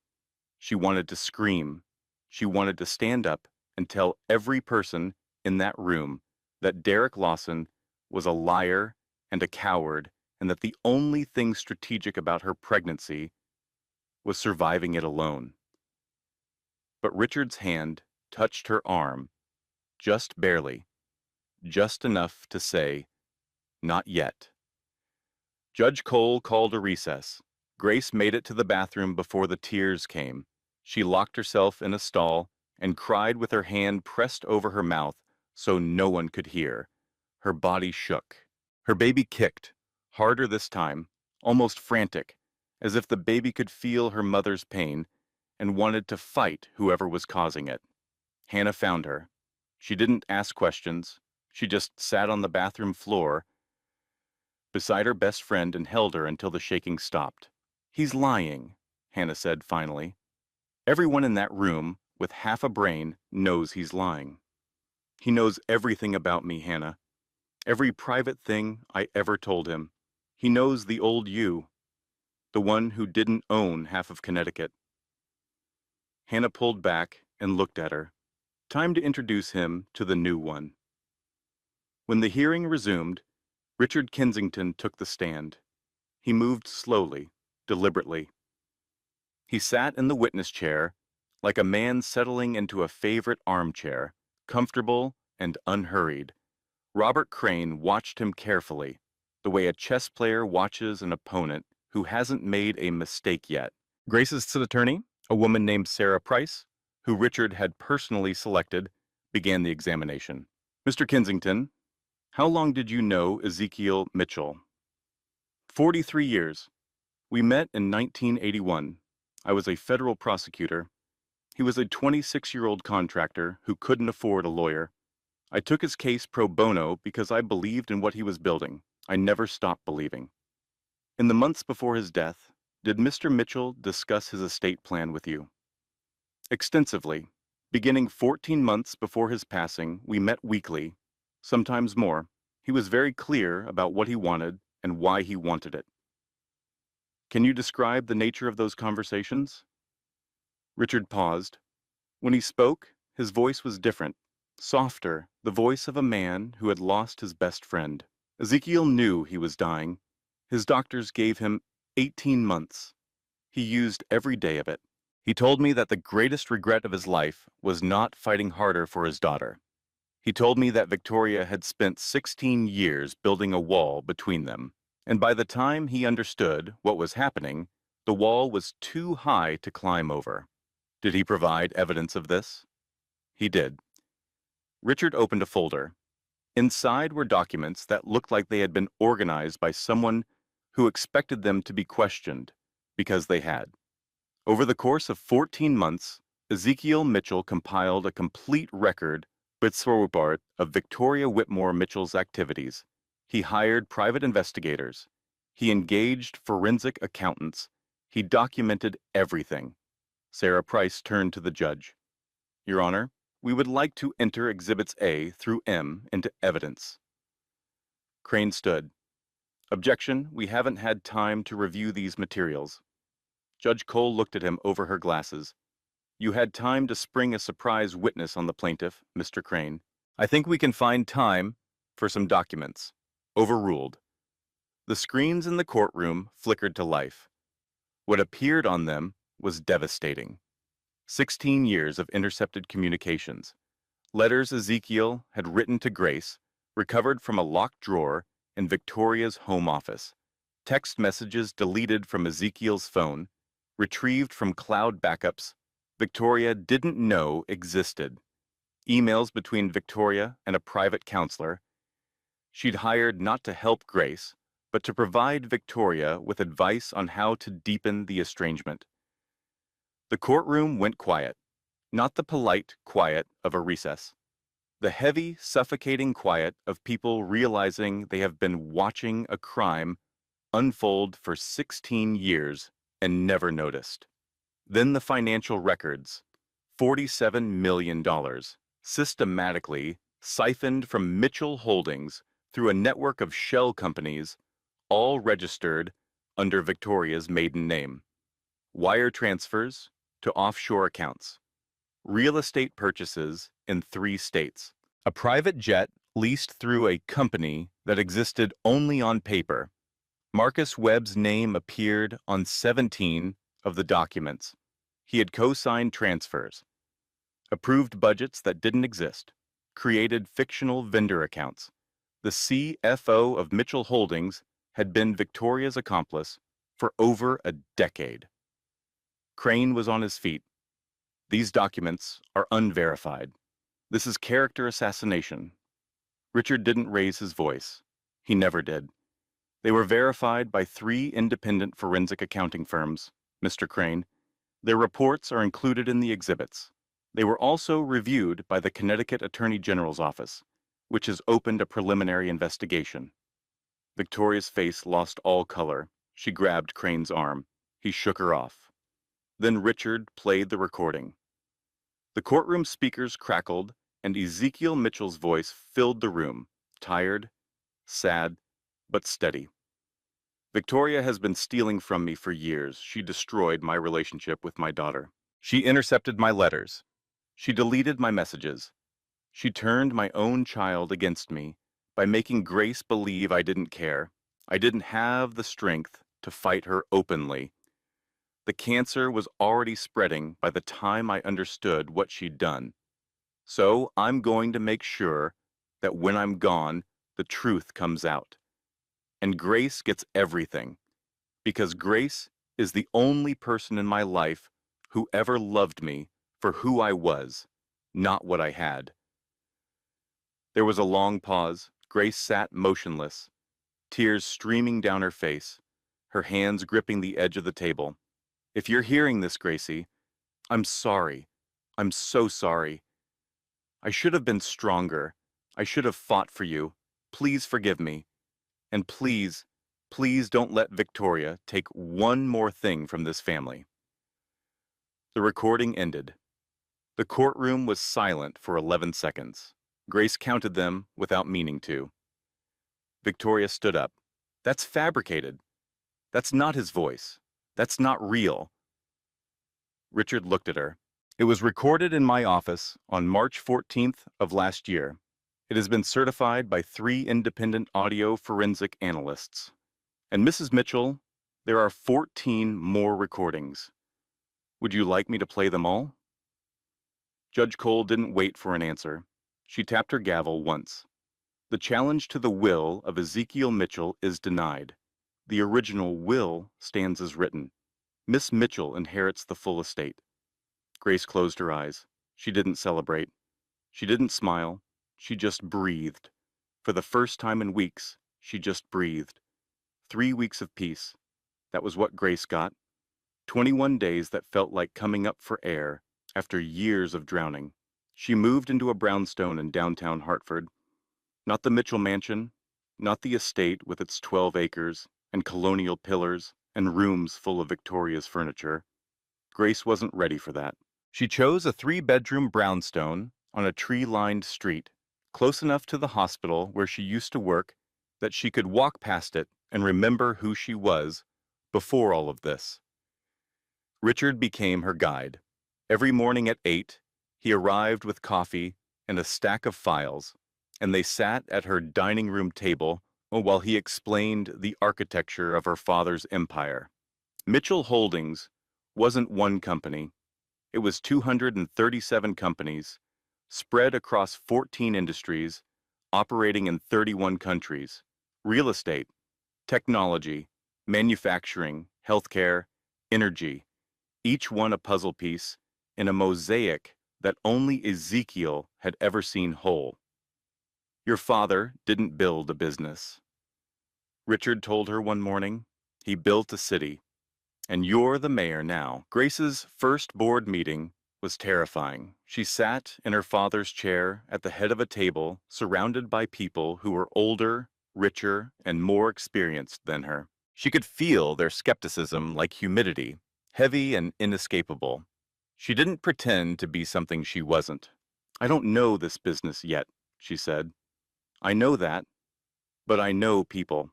She wanted to scream. She wanted to stand up and tell every person in that room that Derek Lawson was a liar and a coward, and that the only thing strategic about her pregnancy was surviving it alone. But Richard's hand touched her arm, just barely, just enough to say, not yet. Judge Cole called a recess. Grace made it to the bathroom before the tears came. She locked herself in a stall and cried with her hand pressed over her mouth so no one could hear. Her body shook. Her baby kicked, harder this time, almost frantic, as if the baby could feel her mother's pain and wanted to fight whoever was causing it. Hannah found her. She didn't ask questions. She just sat on the bathroom floor beside her best friend and held her until the shaking stopped. He's lying, Hannah said finally. Everyone in that room, with half a brain, knows he's lying. He knows everything about me, Hannah. Every private thing I ever told him. He knows the old you, the one who didn't own half of Connecticut. Hannah pulled back and looked at her. Time to introduce him to the new one. When the hearing resumed, Richard Kensington took the stand. He moved slowly, deliberately. He sat in the witness chair like a man settling into a favorite armchair, comfortable and unhurried. Robert Crane watched him carefully, the way a chess player watches an opponent who hasn't made a mistake yet. Grace's attorney, a woman named Sarah Price, who Richard had personally selected, began the examination. Mr. Kensington, how long did you know Ezekiel Mitchell? 43 years. We met in 1981. I was a federal prosecutor. He was a 26-year-old contractor who couldn't afford a lawyer. I took his case pro bono because I believed in what he was building. I never stopped believing. In the months before his death, did Mr. Mitchell discuss his estate plan with you? Extensively. Beginning 14 months before his passing, we met weekly, sometimes more. He was very clear about what he wanted and why he wanted it. Can you describe the nature of those conversations? Richard paused. When he spoke, his voice was different, softer, the voice of a man who had lost his best friend. Ezekiel knew he was dying. His doctors gave him 18 months. He used every day of it. He told me that the greatest regret of his life was not fighting harder for his daughter. He told me that Victoria had spent 16 years building a wall between them, and by the time he understood what was happening, the wall was too high to climb over. Did he provide evidence of this? He did. Richard opened a folder. Inside were documents that looked like they had been organized by someone who expected them to be questioned, because they had. Over the course of 14 months, Ezekiel Mitchell compiled a complete record of Victoria Whitmore Mitchell's activities. He hired private investigators. He engaged forensic accountants. He documented everything. Sarah Price turned to the judge. Your Honor, we would like to enter Exhibits A through M into evidence. Crane stood. Objection, we haven't had time to review these materials. Judge Cole looked at him over her glasses. You had time to spring a surprise witness on the plaintiff, Mr. Crane. I think we can find time for some documents. Overruled. The screens in the courtroom flickered to life. What appeared on them was devastating. 16 years of intercepted communications. Letters Ezekiel had written to Grace, recovered from a locked drawer in Victoria's home office. text messages deleted from Ezekiel's phone, retrieved from cloud backups Victoria didn't know existed, emails between Victoria and a private counselor she'd hired not to help Grace, but to provide Victoria with advice on how to deepen the estrangement. The courtroom went quiet, not the polite quiet of a recess. The heavy, suffocating quiet of people realizing they have been watching a crime unfold for 16 years and never noticed. Then the financial records, $47 million, systematically siphoned from Mitchell Holdings through a network of shell companies, all registered under Victoria's maiden name. Wire transfers to offshore accounts. Real estate purchases in 3 states. A private jet leased through a company that existed only on paper. Marcus Webb's name appeared on 17 of the documents. He had co-signed transfers, approved budgets that didn't exist, created fictional vendor accounts. The CFO of Mitchell Holdings had been Victoria's accomplice for over a decade. Crane was on his feet. These documents are unverified. This is character assassination. Richard didn't raise his voice. He never did. They were verified by 3 independent forensic accounting firms, Mr. Crane. Their reports are included in the exhibits. They were also reviewed by the Connecticut Attorney General's office, which has opened a preliminary investigation. Victoria's face lost all color. She grabbed Crane's arm. He shook her off. Then Richard played the recording. The courtroom speakers crackled, and Ezekiel Mitchell's voice filled the room, tired, sad, but steady. Victoria has been stealing from me for years. She destroyed my relationship with my daughter. She intercepted my letters. She deleted my messages. She turned my own child against me by making Grace believe I didn't care. I didn't have the strength to fight her openly. The cancer was already spreading by the time I understood what she'd done. So I'm going to make sure that when I'm gone, the truth comes out. And Grace gets everything, because Grace is the only person in my life who ever loved me for who I was, not what I had. There was a long pause. Grace sat motionless, tears streaming down her face, her hands gripping the edge of the table. If you're hearing this, Gracie, I'm sorry. I'm so sorry. I should have been stronger. I should have fought for you. Please forgive me. And please, please don't let Victoria take one more thing from this family. The recording ended. The courtroom was silent for 11 seconds. Grace counted them without meaning to. Victoria stood up. That's fabricated. That's not his voice. That's not real. Richard looked at her. It was recorded in my office on March 14th of last year. It has been certified by 3 independent audio forensic analysts. And Mrs. Mitchell, there are 14 more recordings. Would you like me to play them all? Judge Cole didn't wait for an answer. She tapped her gavel once. The challenge to the will of Ezekiel Mitchell is denied. The original will stands as written. Miss Mitchell inherits the full estate. Grace closed her eyes. She didn't celebrate. She didn't smile. She just breathed. For the first time in weeks, she just breathed. 3 weeks of peace. That was what Grace got. 21 days that felt like coming up for air after years of drowning. She moved into a brownstone in downtown Hartford. Not the Mitchell mansion, not the estate with its 12 acres and colonial pillars and rooms full of Victoria's furniture. Grace wasn't ready for that. She chose a 3-bedroom brownstone on a tree-lined street, close enough to the hospital where she used to work that she could walk past it and remember who she was before all of this. Richard became her guide. Every morning at 8, he arrived with coffee and a stack of files, and they sat at her dining room table while he explained the architecture of her father's empire. Mitchell Holdings wasn't one company. It was 237 companies, spread across 14 industries, operating in 31 countries. Real estate, technology, manufacturing, healthcare, energy, each one a puzzle piece in a mosaic that only Ezekiel had ever seen whole. Your father didn't build a business, Richard told her one morning. He built a city, and you're the mayor now. Grace's first board meeting was terrifying. She sat in her father's chair at the head of a table, surrounded by people who were older, richer, and more experienced than her. She could feel their skepticism like humidity, heavy and inescapable. She didn't pretend to be something she wasn't. I don't know this business yet, she said. I know that, but I know people.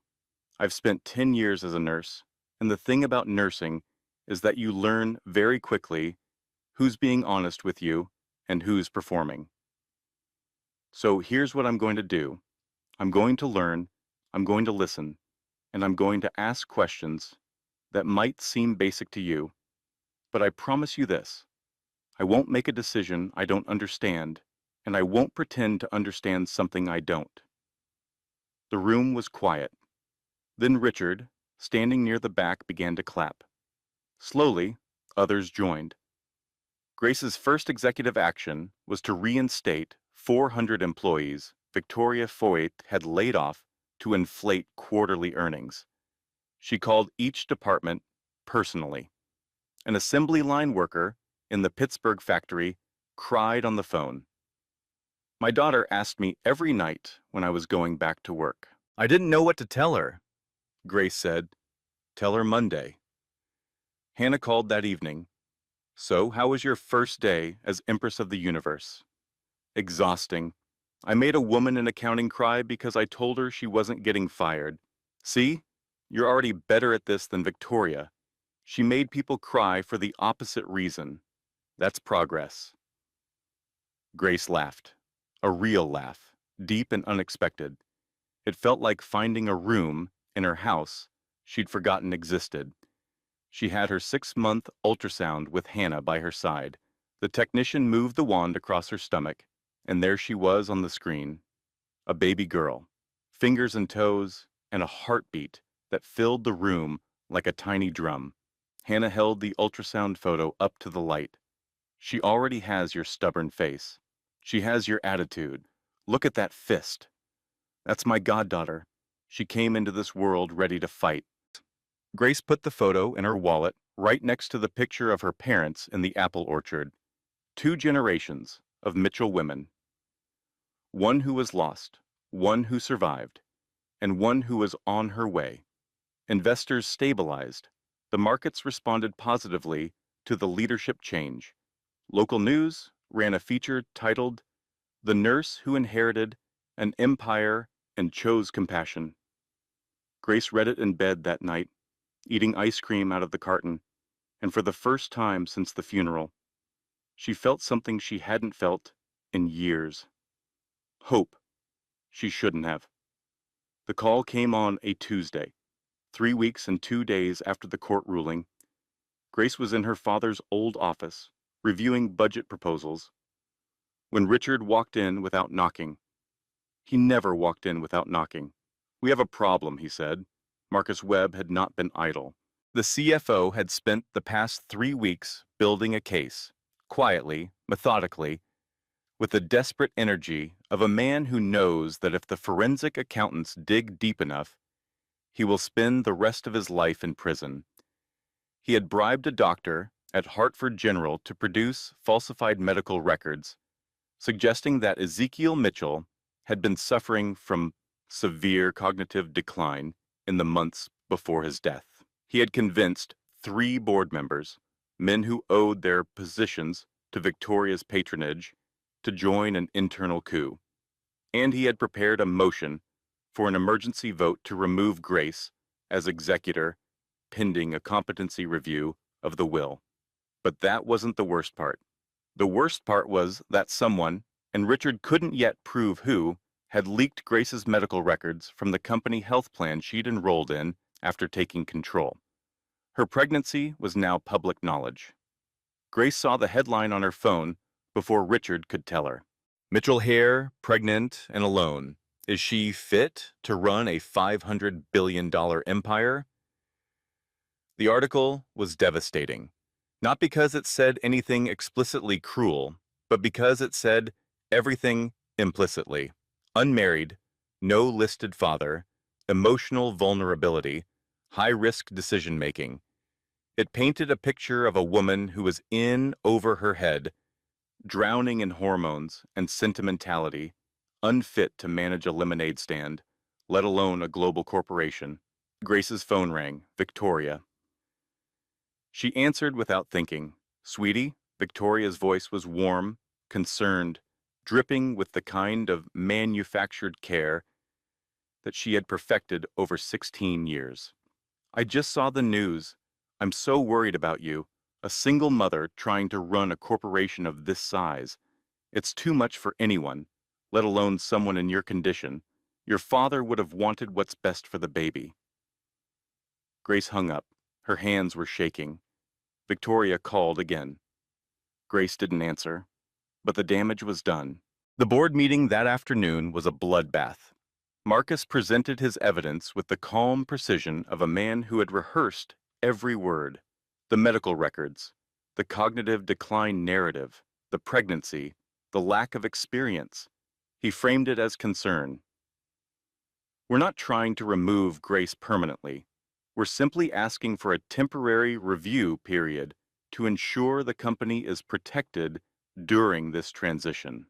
I've spent 10 years as a nurse, and the thing about nursing is that you learn very quickly who's being honest with you and who's performing. So here's what I'm going to do. I'm going to learn, I'm going to listen, and I'm going to ask questions that might seem basic to you, but I promise you this. I won't make a decision I don't understand, and I won't pretend to understand something I don't. The room was quiet. Then Richard, standing near the back, began to clap. Slowly, others joined. Grace's first executive action was to reinstate 400 employees Victoria Foyt had laid off to inflate quarterly earnings. She called each department personally. An assembly line worker in the Pittsburgh factory cried on the phone. My daughter asked me every night when I was going back to work. I didn't know what to tell her. Grace said, "Tell her Monday." Hannah called that evening. So, how was your first day as Empress of the Universe? Exhausting. I made a woman in accounting cry because I told her she wasn't getting fired. See? You're already better at this than Victoria. She made people cry for the opposite reason. That's progress. Grace laughed. A real laugh, deep and unexpected. It felt like finding a room in her house she'd forgotten existed. She had her 6-month ultrasound with Hannah by her side. The technician moved the wand across her stomach, and there she was on the screen. A baby girl, fingers and toes, and a heartbeat that filled the room like a tiny drum. Hannah held the ultrasound photo up to the light. She already has your stubborn face. She has your attitude. Look at that fist. That's my goddaughter. She came into this world ready to fight. Grace put the photo in her wallet right next to the picture of her parents in the apple orchard. 2 generations of Mitchell women. One who was lost, one who survived, and one who was on her way. Investors stabilized. The markets responded positively to the leadership change. Local news ran a feature titled, "The Nurse Who Inherited an Empire and Chose Compassion." Grace read it in bed that night, eating ice cream out of the carton, and for the first time since the funeral, she felt something she hadn't felt in years. Hope. She shouldn't have. The call came on a Tuesday, 3 weeks and 2 days after the court ruling. Grace was in her father's old office, reviewing budget proposals, when Richard walked in without knocking. He never walked in without knocking. "We have a problem," he said. Marcus Webb had not been idle. The CFO had spent the past 3 weeks building a case, quietly, methodically, with the desperate energy of a man who knows that if the forensic accountants dig deep enough, he will spend the rest of his life in prison. He had bribed a doctor at Hartford General to produce falsified medical records, suggesting that Ezekiel Mitchell had been suffering from severe cognitive decline in the months before his death. He had convinced 3 board members, men who owed their positions to Victoria's patronage, to join an internal coup. And he had prepared a motion for an emergency vote to remove Grace as executor, pending a competency review of the will. But that wasn't the worst part. The worst part was that someone, and Richard couldn't yet prove who, had leaked Grace's medical records from the company health plan she'd enrolled in after taking control. Her pregnancy was now public knowledge. Grace saw the headline on her phone before Richard could tell her. "Mitchell Hare, pregnant and alone. Is she fit to run a $500 billion empire?" The article was devastating, not because it said anything explicitly cruel, but because it said everything implicitly. Unmarried, no listed father, emotional vulnerability, high-risk decision-making. It painted a picture of a woman who was in over her head, drowning in hormones and sentimentality, unfit to manage a lemonade stand, let alone a global corporation. Grace's phone rang. Victoria. She answered without thinking. Sweetie, Victoria's voice was warm, concerned, dripping with the kind of manufactured care that she had perfected over 16 years. I just saw the news. I'm so worried about you. A single mother trying to run a corporation of this size. It's too much for anyone, let alone someone in your condition. Your father would have wanted what's best for the baby. Grace hung up. Her hands were shaking. Victoria called again. Grace didn't answer, but the damage was done. The board meeting that afternoon was a bloodbath. Marcus presented his evidence with the calm precision of a man who had rehearsed every word. The medical records, the cognitive decline narrative, the pregnancy, the lack of experience. He framed it as concern. We're not trying to remove Grace permanently. We're simply asking for a temporary review period to ensure the company is protected during this transition.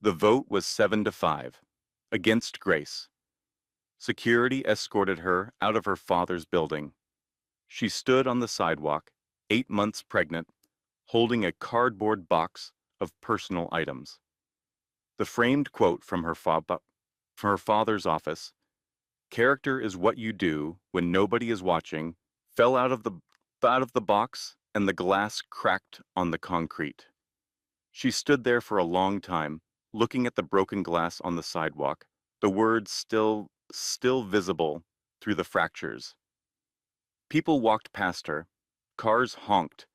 The vote was 7-5, against Grace. Security escorted her out of her father's building. She stood on the sidewalk, 8 months pregnant, holding a cardboard box of personal items. The framed quote from her father's office, "Character is what you do when nobody is watching," fell out of the box, and the glass cracked on the concrete. She stood there for a long time, looking at the broken glass on the sidewalk, the words still visible through the fractures. People walked past her. Cars honked.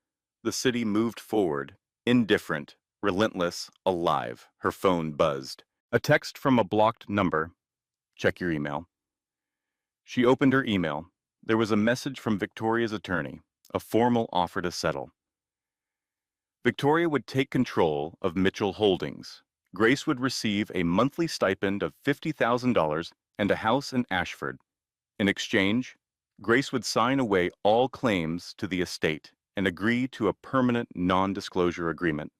The city moved forward, indifferent, relentless, alive. Her phone buzzed. A text from a blocked number. Check your email. She opened her email. There was a message from Victoria's attorney, a formal offer to settle. Victoria would take control of Mitchell Holdings. Grace would receive a monthly stipend of $50,000 and a house in Ashford. In exchange, Grace would sign away all claims to the estate and agree to a permanent non-disclosure agreement.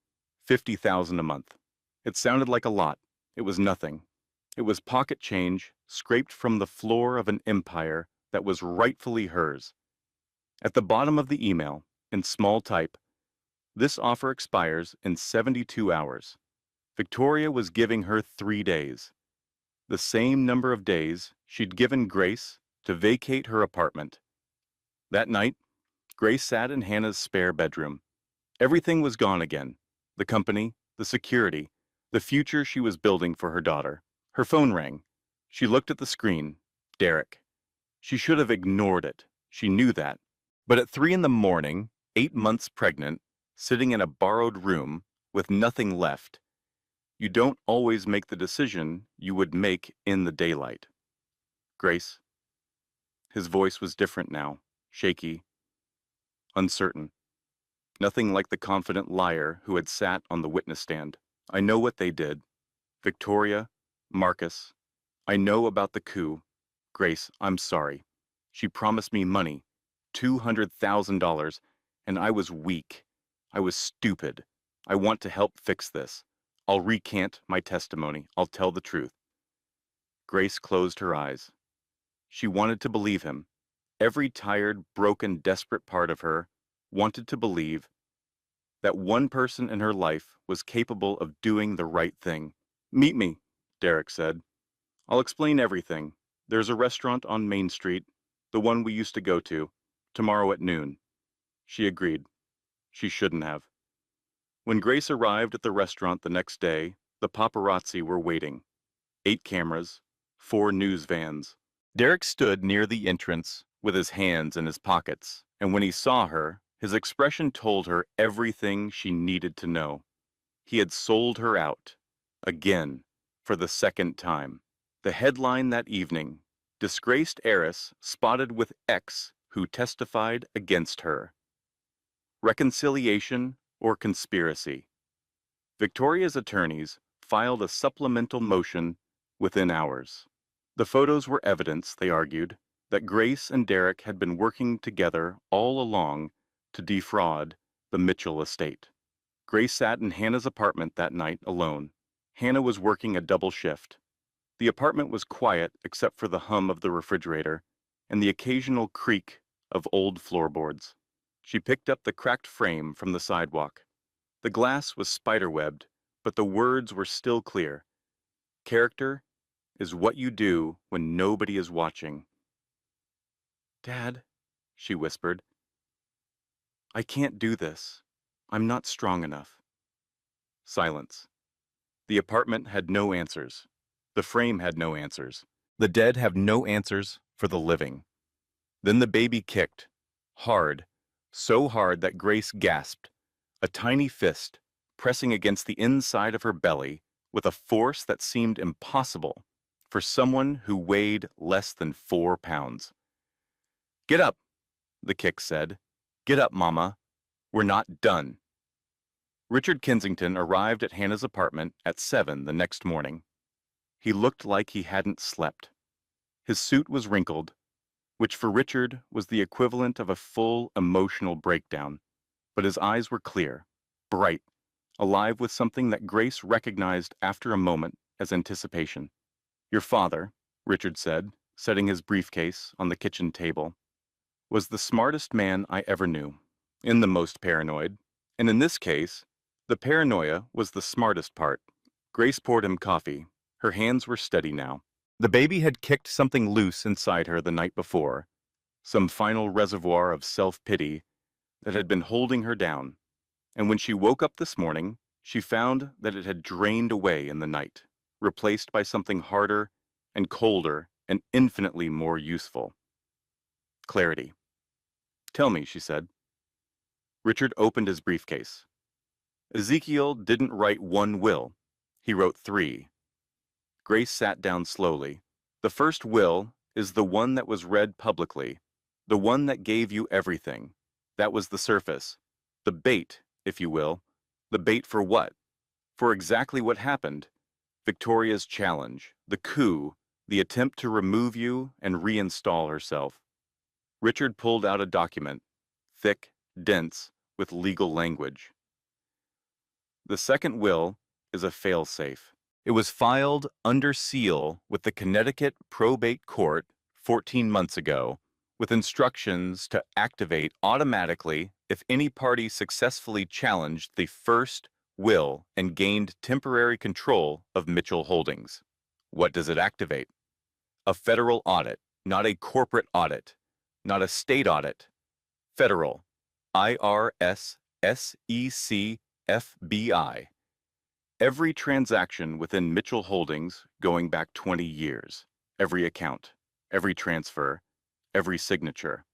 $50,000 a month. It sounded like a lot. It was nothing. It was pocket change scraped from the floor of an empire that was rightfully hers. At the bottom of the email, in small type, "This offer expires in 72 hours. Victoria was giving her 3 days. The same number of days she'd given Grace to vacate her apartment. That night, Grace sat in Hannah's spare bedroom. Everything was gone again. The company, the security, the future she was building for her daughter. Her phone rang. She looked at the screen. Derek. She should have ignored it. She knew that. But at 3 in the morning, 8 months pregnant, sitting in a borrowed room with nothing left, you don't always make the decision you would make in the daylight. Grace. His voice was different now, shaky, uncertain. Nothing like the confident liar who had sat on the witness stand. I know what they did. Victoria, Marcus. I know about the coup. Grace, I'm sorry. She promised me money, $200,000, and I was weak. I was stupid. I want to help fix this. I'll recant my testimony. I'll tell the truth. Grace closed her eyes. She wanted to believe him. Every tired, broken, desperate part of her wanted to believe that one person in her life was capable of doing the right thing. Meet me, Derek said. I'll explain everything. There's a restaurant on Main Street, the one we used to go to, tomorrow at noon. She agreed. She shouldn't have. When Grace arrived at the restaurant the next day, the paparazzi were waiting. 8 cameras, 4 news vans. Derek stood near the entrance with his hands in his pockets, and when he saw her, his expression told her everything she needed to know. He had sold her out, again, for the second time. The headline that evening, "Disgraced heiress spotted with X who testified against her. Reconciliation or conspiracy. Victoria's attorneys filed a supplemental motion within hours. The photos were evidence, they argued, that Grace and Derek had been working together all along to defraud the Mitchell estate. Grace sat in Hannah's apartment that night alone. Hannah was working a double shift. The apartment was quiet except for the hum of the refrigerator and the occasional creak of old floorboards. She picked up the cracked frame from the sidewalk. The glass was spiderwebbed, but the words were still clear. Character is what you do when nobody is watching. "Dad," she whispered, "I can't do this. I'm not strong enough." Silence. The apartment had no answers. The frame had no answers. The dead have no answers for the living. Then the baby kicked, hard, so hard that Grace gasped, a tiny fist pressing against the inside of her belly with a force that seemed impossible for someone who weighed less than 4 pounds. "Get up," the kick said. "Get up, Mama. We're not done." Richard Kensington arrived at Hannah's apartment at 7 the next morning. He looked like he hadn't slept. His suit was wrinkled, which for Richard was the equivalent of a full emotional breakdown, but his eyes were clear, bright, alive with something that Grace recognized after a moment as anticipation. "Your father," Richard said, setting his briefcase on the kitchen table, "was the smartest man I ever knew, and the most paranoid, and in this case, the paranoia was the smartest part." Grace poured him coffee. Her hands were steady now. The baby had kicked something loose inside her the night before, some final reservoir of self-pity that had been holding her down, and when she woke up this morning, she found that it had drained away in the night, replaced by something harder and colder and infinitely more useful. Clarity. "Tell me," she said. Richard opened his briefcase. "Ezekiel didn't write one will. He wrote 3. Grace sat down slowly. "The first will is the one that was read publicly, the one that gave you everything. That was the surface. The bait, if you will. The bait for what? For exactly what happened. Victoria's challenge, the coup, the attempt to remove you and reinstall herself." Richard pulled out a document, thick, dense, with legal language. "The second will is a failsafe. It was filed under seal with the Connecticut Probate Court 14 months ago, with instructions to activate automatically if any party successfully challenged the first will and gained temporary control of Mitchell Holdings." What does it activate? A federal audit, not a corporate audit, not a state audit. Federal. IRS, SEC, FBI. Every transaction within Mitchell Holdings going back 20 years. Every account, every transfer, every signature.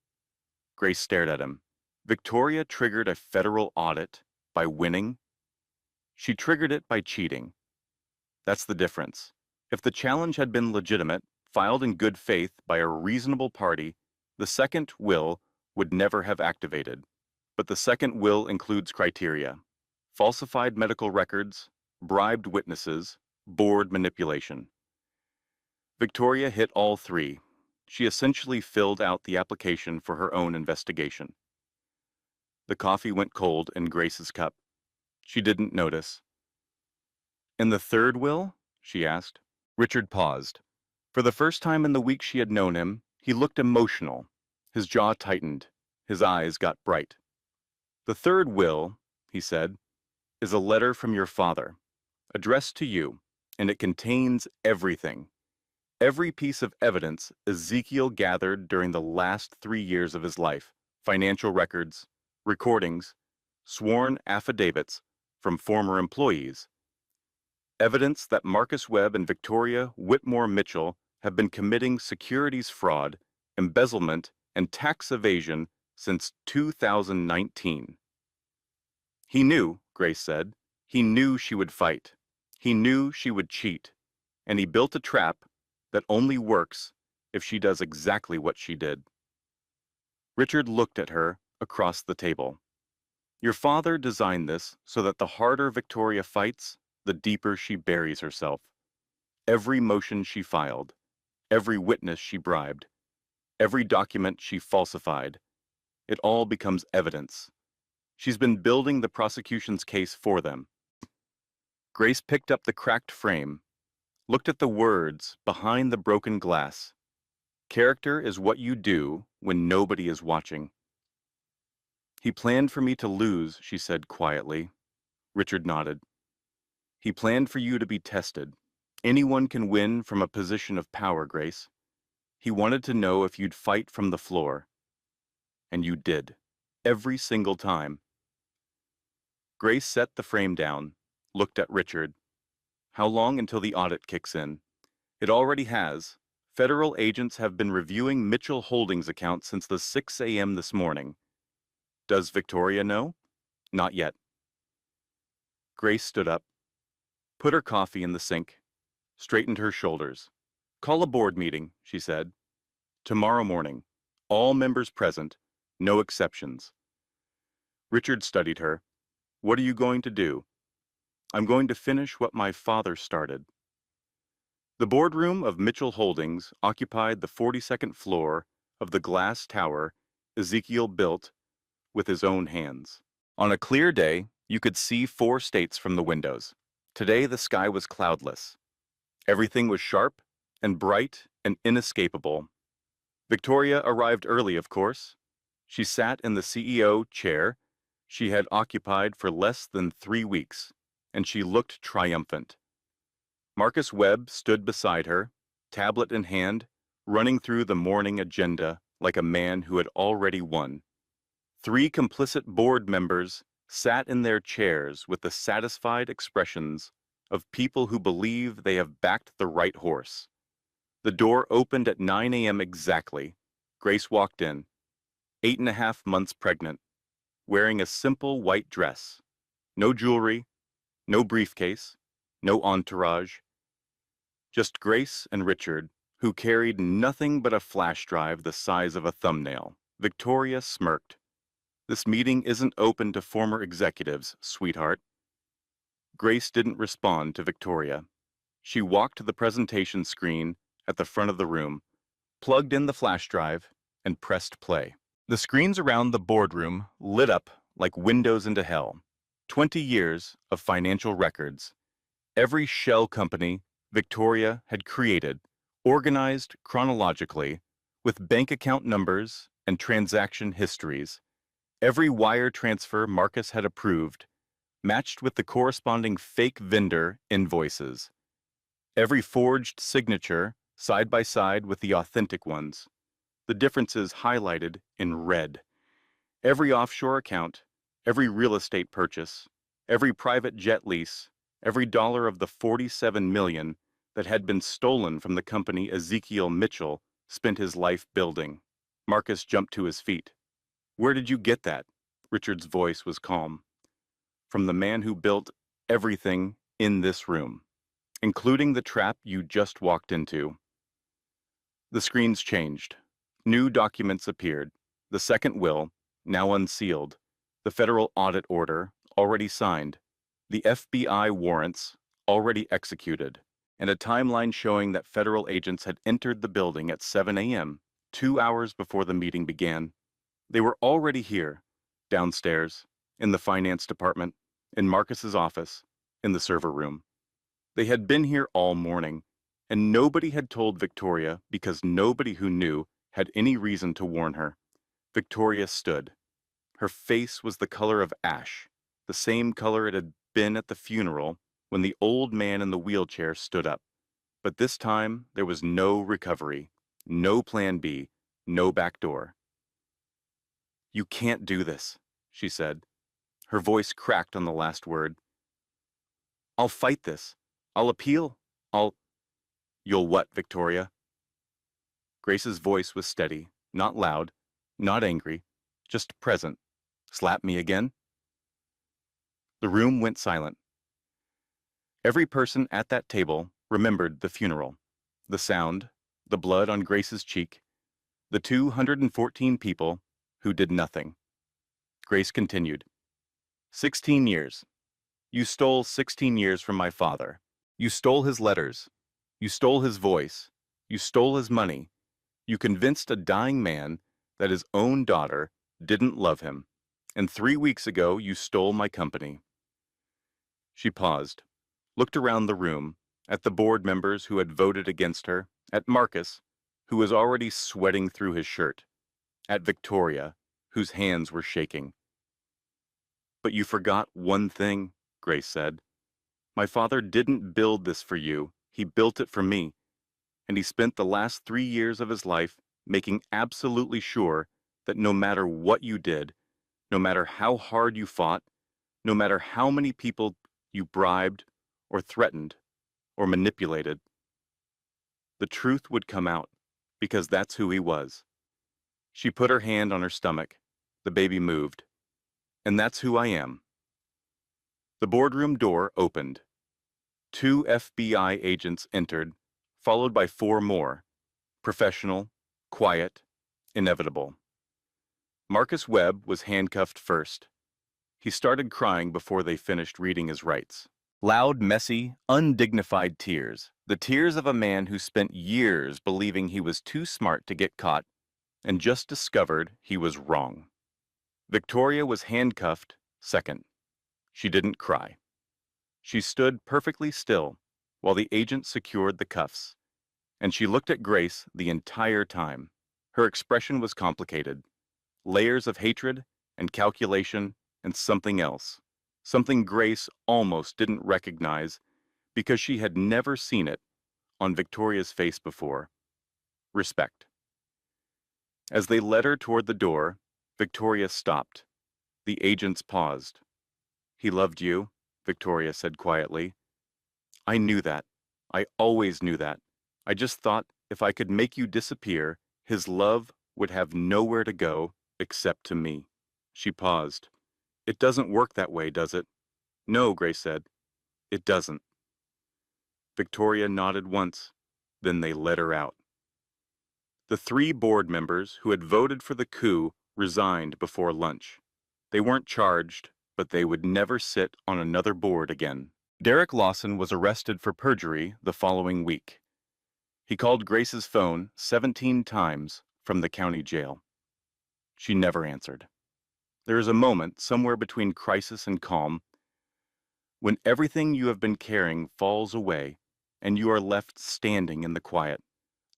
Grace stared at him. Victoria triggered a federal audit by winning. She triggered it by cheating. That's the difference. If the challenge had been legitimate, filed in good faith by a reasonable party, the second will would never have activated. But the second will includes criteria: falsified medical records, bribed witnesses, board manipulation. Victoria hit all 3. She essentially filled out the application for her own investigation. The coffee went cold in Grace's cup. She didn't notice. "In the third will?" she asked. Richard paused. For the first time in the week she had known him, he looked emotional. His jaw tightened. His eyes got bright. "The third will," he said, "is a letter from your father, addressed to you, and it contains everything. Every piece of evidence Ezekiel gathered during the last 3 years of his life: financial records, recordings, sworn affidavits from former employees. Evidence that Marcus Webb and Victoria Whitmore Mitchell have been committing securities fraud, embezzlement, and tax evasion since 2019. He knew, Grace said. He knew she would fight. He knew she would cheat. And he built a trap that only works if she does exactly what she did. Richard looked at her across the table. Your father designed this so that the harder Victoria fights, the deeper she buries herself. Every motion she filed, every witness she bribed, every document she falsified, it all becomes evidence. She's been building the prosecution's case for them. Grace picked up the cracked frame, looked at the words behind the broken glass. Character is what you do when nobody is watching. He planned for me to lose, she said quietly. Richard nodded. He planned for you to be tested. Anyone can win from a position of power, Grace. He wanted to know if you'd fight from the floor. And you did. Every single time. Grace set the frame down, looked at Richard. How long until the audit kicks in? It already has. Federal agents have been reviewing Mitchell Holdings' account since the 6 a.m. this morning. Does Victoria know? Not yet. Grace stood up, put her coffee in the sink, straightened her shoulders. Call a board meeting, she said. Tomorrow morning. All members present, no exceptions. Richard studied her. What are you going to do? I'm going to finish what my father started. The boardroom of Mitchell Holdings occupied the 42nd floor of the glass tower Ezekiel built with his own hands. On a clear day, you could see 4 states from the windows. Today the sky was cloudless. Everything was sharp and bright and inescapable. Victoria arrived early, of course. She sat in the CEO chair she had occupied for less than 3 weeks, and she looked triumphant. Marcus Webb stood beside her, tablet in hand, running through the morning agenda like a man who had already won. 3 complicit board members sat in their chairs with the satisfied expressions of people who believe they have backed the right horse. The door opened at 9 a.m. exactly. Grace walked in, 8.5 months pregnant, wearing a simple white dress. No jewelry, no briefcase, no entourage. Just Grace and Richard, who carried nothing but a flash drive the size of a thumbnail. Victoria smirked. This meeting isn't open to former executives, sweetheart. Grace didn't respond to Victoria. She walked to the presentation screen at the front of the room, plugged in the flash drive, and pressed play. The screens around the boardroom lit up like windows into hell. 20 years of financial records. Every shell company Victoria had created, organized chronologically, with bank account numbers and transaction histories. Every wire transfer Marcus had approved, matched with the corresponding fake vendor invoices. Every forged signature side by side with the authentic ones. The differences highlighted in red. Every offshore account, every real estate purchase, every private jet lease, every dollar of the $47 million that had been stolen from the company Ezekiel Mitchell spent his life building. Marcus jumped to his feet. Where did you get that? Richard's voice was calm. From the man who built everything in this room, including the trap you just walked into. The screens changed. New documents appeared. The second will, now unsealed. The federal audit order, already signed. The FBI warrants, already executed. And a timeline showing that federal agents had entered the building at 7 a.m., 2 hours before the meeting began. They were already here, downstairs, in the finance department, in Marcus's office, in the server room. They had been here all morning, and nobody had told Victoria because nobody who knew had any reason to warn her. Victoria stood. Her face was the color of ash, the same color it had been at the funeral when the old man in the wheelchair stood up. But this time there was no recovery, no plan B, no back door. You can't do this, she said. Her voice cracked on the last word. I'll fight this. I'll appeal. You'll what, Victoria? Grace's voice was steady, not loud, not angry, just present. Slap me again? The room went silent. Every person at that table remembered the funeral, the sound, the blood on Grace's cheek, the 214 people who did nothing. Grace continued. 16 years. You stole 16 years from my father. You stole his letters. You stole his voice. You stole his money. You convinced a dying man that his own daughter didn't love him. And 3 weeks ago, you stole my company. She paused, looked around the room, at the board members who had voted against her, at Marcus, who was already sweating through his shirt, at Victoria, whose hands were shaking. But you forgot one thing, Grace said. My father didn't build this for you. He built it for me. And he spent the last 3 years of his life making absolutely sure that no matter what you did, no matter how hard you fought, no matter how many people you bribed or threatened or manipulated, the truth would come out, because that's who he was. She put her hand on her stomach. The baby moved. And that's who I am. The boardroom door opened. 2 FBI agents entered, followed by 4 more, professional, quiet, inevitable. Marcus Webb was handcuffed first. He started crying before they finished reading his rights. Loud, messy, undignified tears. The tears of a man who spent years believing he was too smart to get caught and just discovered he was wrong. Victoria was handcuffed second. She didn't cry. She stood perfectly still while the agent secured the cuffs, and she looked at Grace the entire time. Her expression was complicated. Layers of hatred and calculation and something else. Something Grace almost didn't recognize because she had never seen it on Victoria's face before. Respect. As they led her toward the door, Victoria stopped. The agents paused. He loved you, Victoria said quietly. I knew that. I always knew that. I just thought if I could make you disappear, his love would have nowhere to go except to me. She paused. It doesn't work that way, does it? No, Grace said. It doesn't. Victoria nodded once. Then they let her out. The 3 board members who had voted for the coup resigned before lunch. They weren't charged, but they would never sit on another board again. Derek Lawson was arrested for perjury the following week. He called Grace's phone 17 times from the county jail. She never answered. There is a moment somewhere between crisis and calm when everything you have been carrying falls away and you are left standing in the quiet,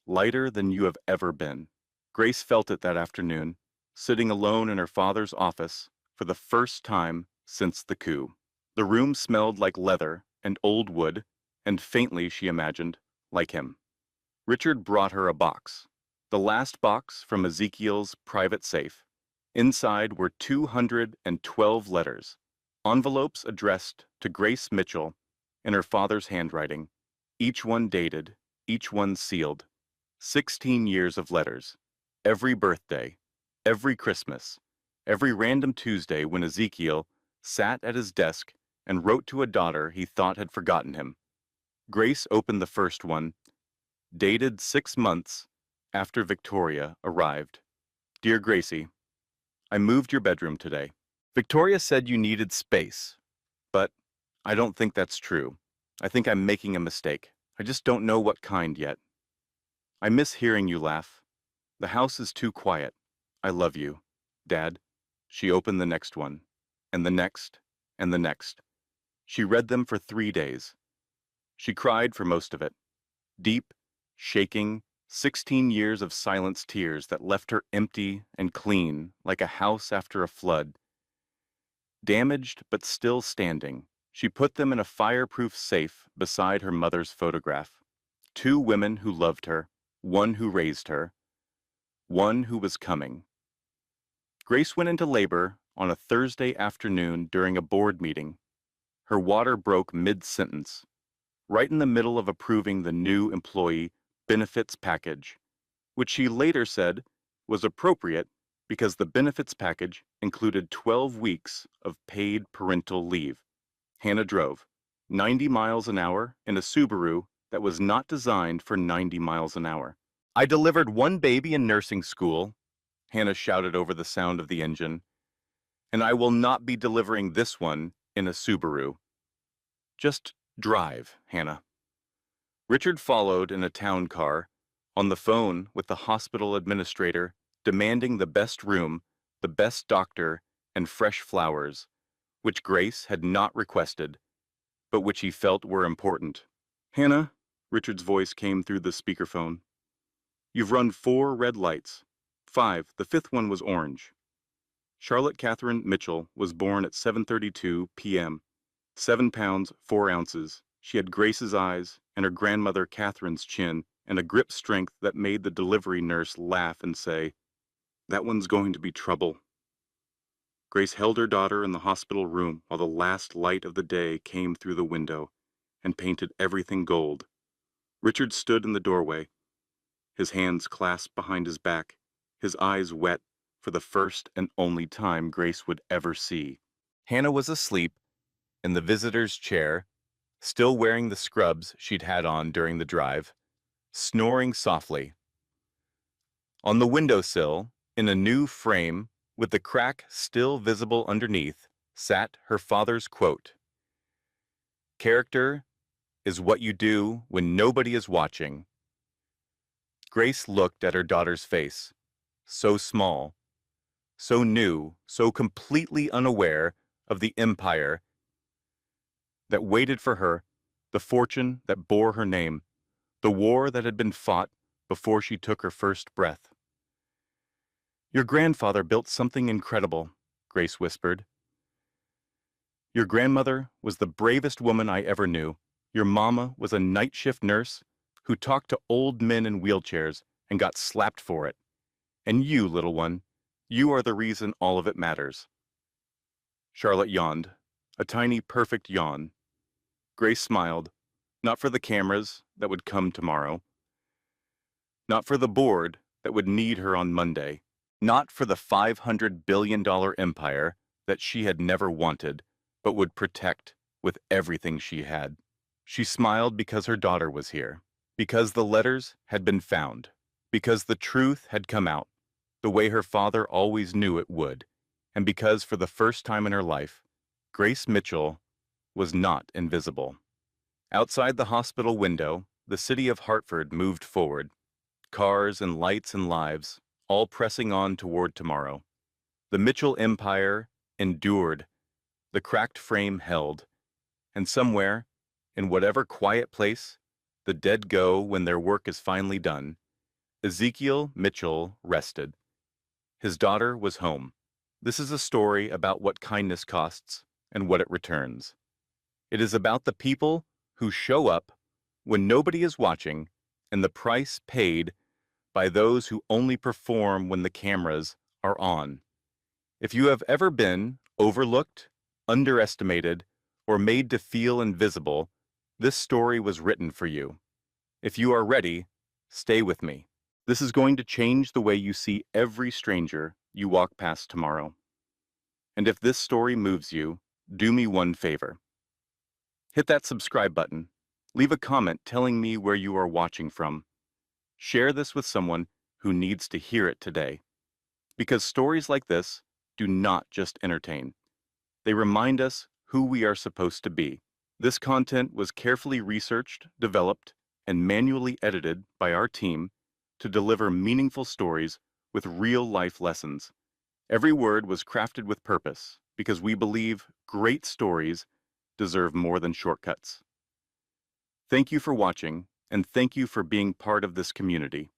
lighter than you have ever been. Grace felt it that afternoon, sitting alone in her father's office for the first time since the coup. The room smelled like leather and old wood, and faintly, she imagined, like him. Richard brought her a box, the last box from Ezekiel's private safe. Inside were 212 letters, envelopes addressed to Grace Mitchell in her father's handwriting, each one dated, each one sealed. 16 years of letters, every birthday, every Christmas, every random Tuesday when Ezekiel sat at his desk and wrote to a daughter he thought had forgotten him. Grace opened the first one, dated 6 months after Victoria arrived. Dear Gracie, I moved your bedroom today. Victoria said you needed space, but I don't think that's true. I think I'm making a mistake. I just don't know what kind yet. I miss hearing you laugh. The house is too quiet. I love you, Dad. She opened the next one, and the next, and the next. She read them for 3 days. She cried for most of it. Deep, shaking, 16 years of silenced tears that left her empty and clean like a house after a flood. Damaged but still standing, she put them in a fireproof safe beside her mother's photograph. 2 women who loved her, one who raised her, one who was coming. Grace went into labor on a Thursday afternoon during a board meeting. Her water broke mid-sentence, right in the middle of approving the new employee benefits package, which she later said was appropriate because the benefits package included 12 weeks of paid parental leave. Hannah drove 90 miles an hour in a Subaru that was not designed for 90 miles an hour. I delivered 1 baby in nursing school, Hannah shouted over the sound of the engine. "And I will not be delivering this one in a Subaru. Just drive, Hannah." Richard followed in a town car, on the phone with the hospital administrator, demanding the best room, the best doctor, and fresh flowers, which Grace had not requested, but which he felt were important. "Hannah," Richard's voice came through the speakerphone, "you've run 4 red lights. 5, the 5th one was orange." Charlotte Catherine Mitchell was born at 7:32 p.m., 7 pounds 4 ounces. She had Grace's eyes and her grandmother Catherine's chin and a grip strength that made the delivery nurse laugh and say, "That one's going to be trouble." Grace held her daughter in the hospital room while the last light of the day came through the window and painted everything gold. Richard stood in the doorway, his hands clasped behind his back, his eyes wet for the first and only time Grace would ever see. Hannah was asleep in the visitor's chair, still wearing the scrubs she'd had on during the drive, snoring softly. On the windowsill, in a new frame, with the crack still visible underneath, sat her father's quote: "Character is what you do when nobody is watching." Grace looked at her daughter's face, so small, so new, so completely unaware of the empire that waited for her, the fortune that bore her name, the war that had been fought before she took her first breath. "Your grandfather built something incredible," Grace whispered. "Your grandmother was the bravest woman I ever knew. Your mama was a night shift nurse who talked to old men in wheelchairs and got slapped for it. And you, little one, you are the reason all of it matters." Charlotte yawned, a tiny, perfect yawn. Grace smiled, not for the cameras that would come tomorrow, not for the board that would need her on Monday, not for the $500 billion empire that she had never wanted, but would protect with everything she had. She smiled because her daughter was here, because the letters had been found, because the truth had come out, the way her father always knew it would, and because for the first time in her life, Grace Mitchell was not invisible. Outside the hospital window, the city of Hartford moved forward, cars and lights and lives, all pressing on toward tomorrow. The Mitchell empire endured, the cracked frame held, and somewhere, in whatever quiet place the dead go when their work is finally done, Ezekiel Mitchell rested. His daughter was home. This is a story about what kindness costs and what it returns. It is about the people who show up when nobody is watching and the price paid by those who only perform when the cameras are on. If you have ever been overlooked, underestimated, or made to feel invisible, this story was written for you. If you are ready, stay with me. This is going to change the way you see every stranger you walk past tomorrow. And if this story moves you, do me one favor. Hit that subscribe button. Leave a comment telling me where you are watching from. Share this with someone who needs to hear it today. Because stories like this do not just entertain. They remind us who we are supposed to be. This content was carefully researched, developed, and manually edited by our team to deliver meaningful stories with real-life lessons. Every word was crafted with purpose because we believe great stories deserve more than shortcuts. Thank you for watching, and thank you for being part of this community.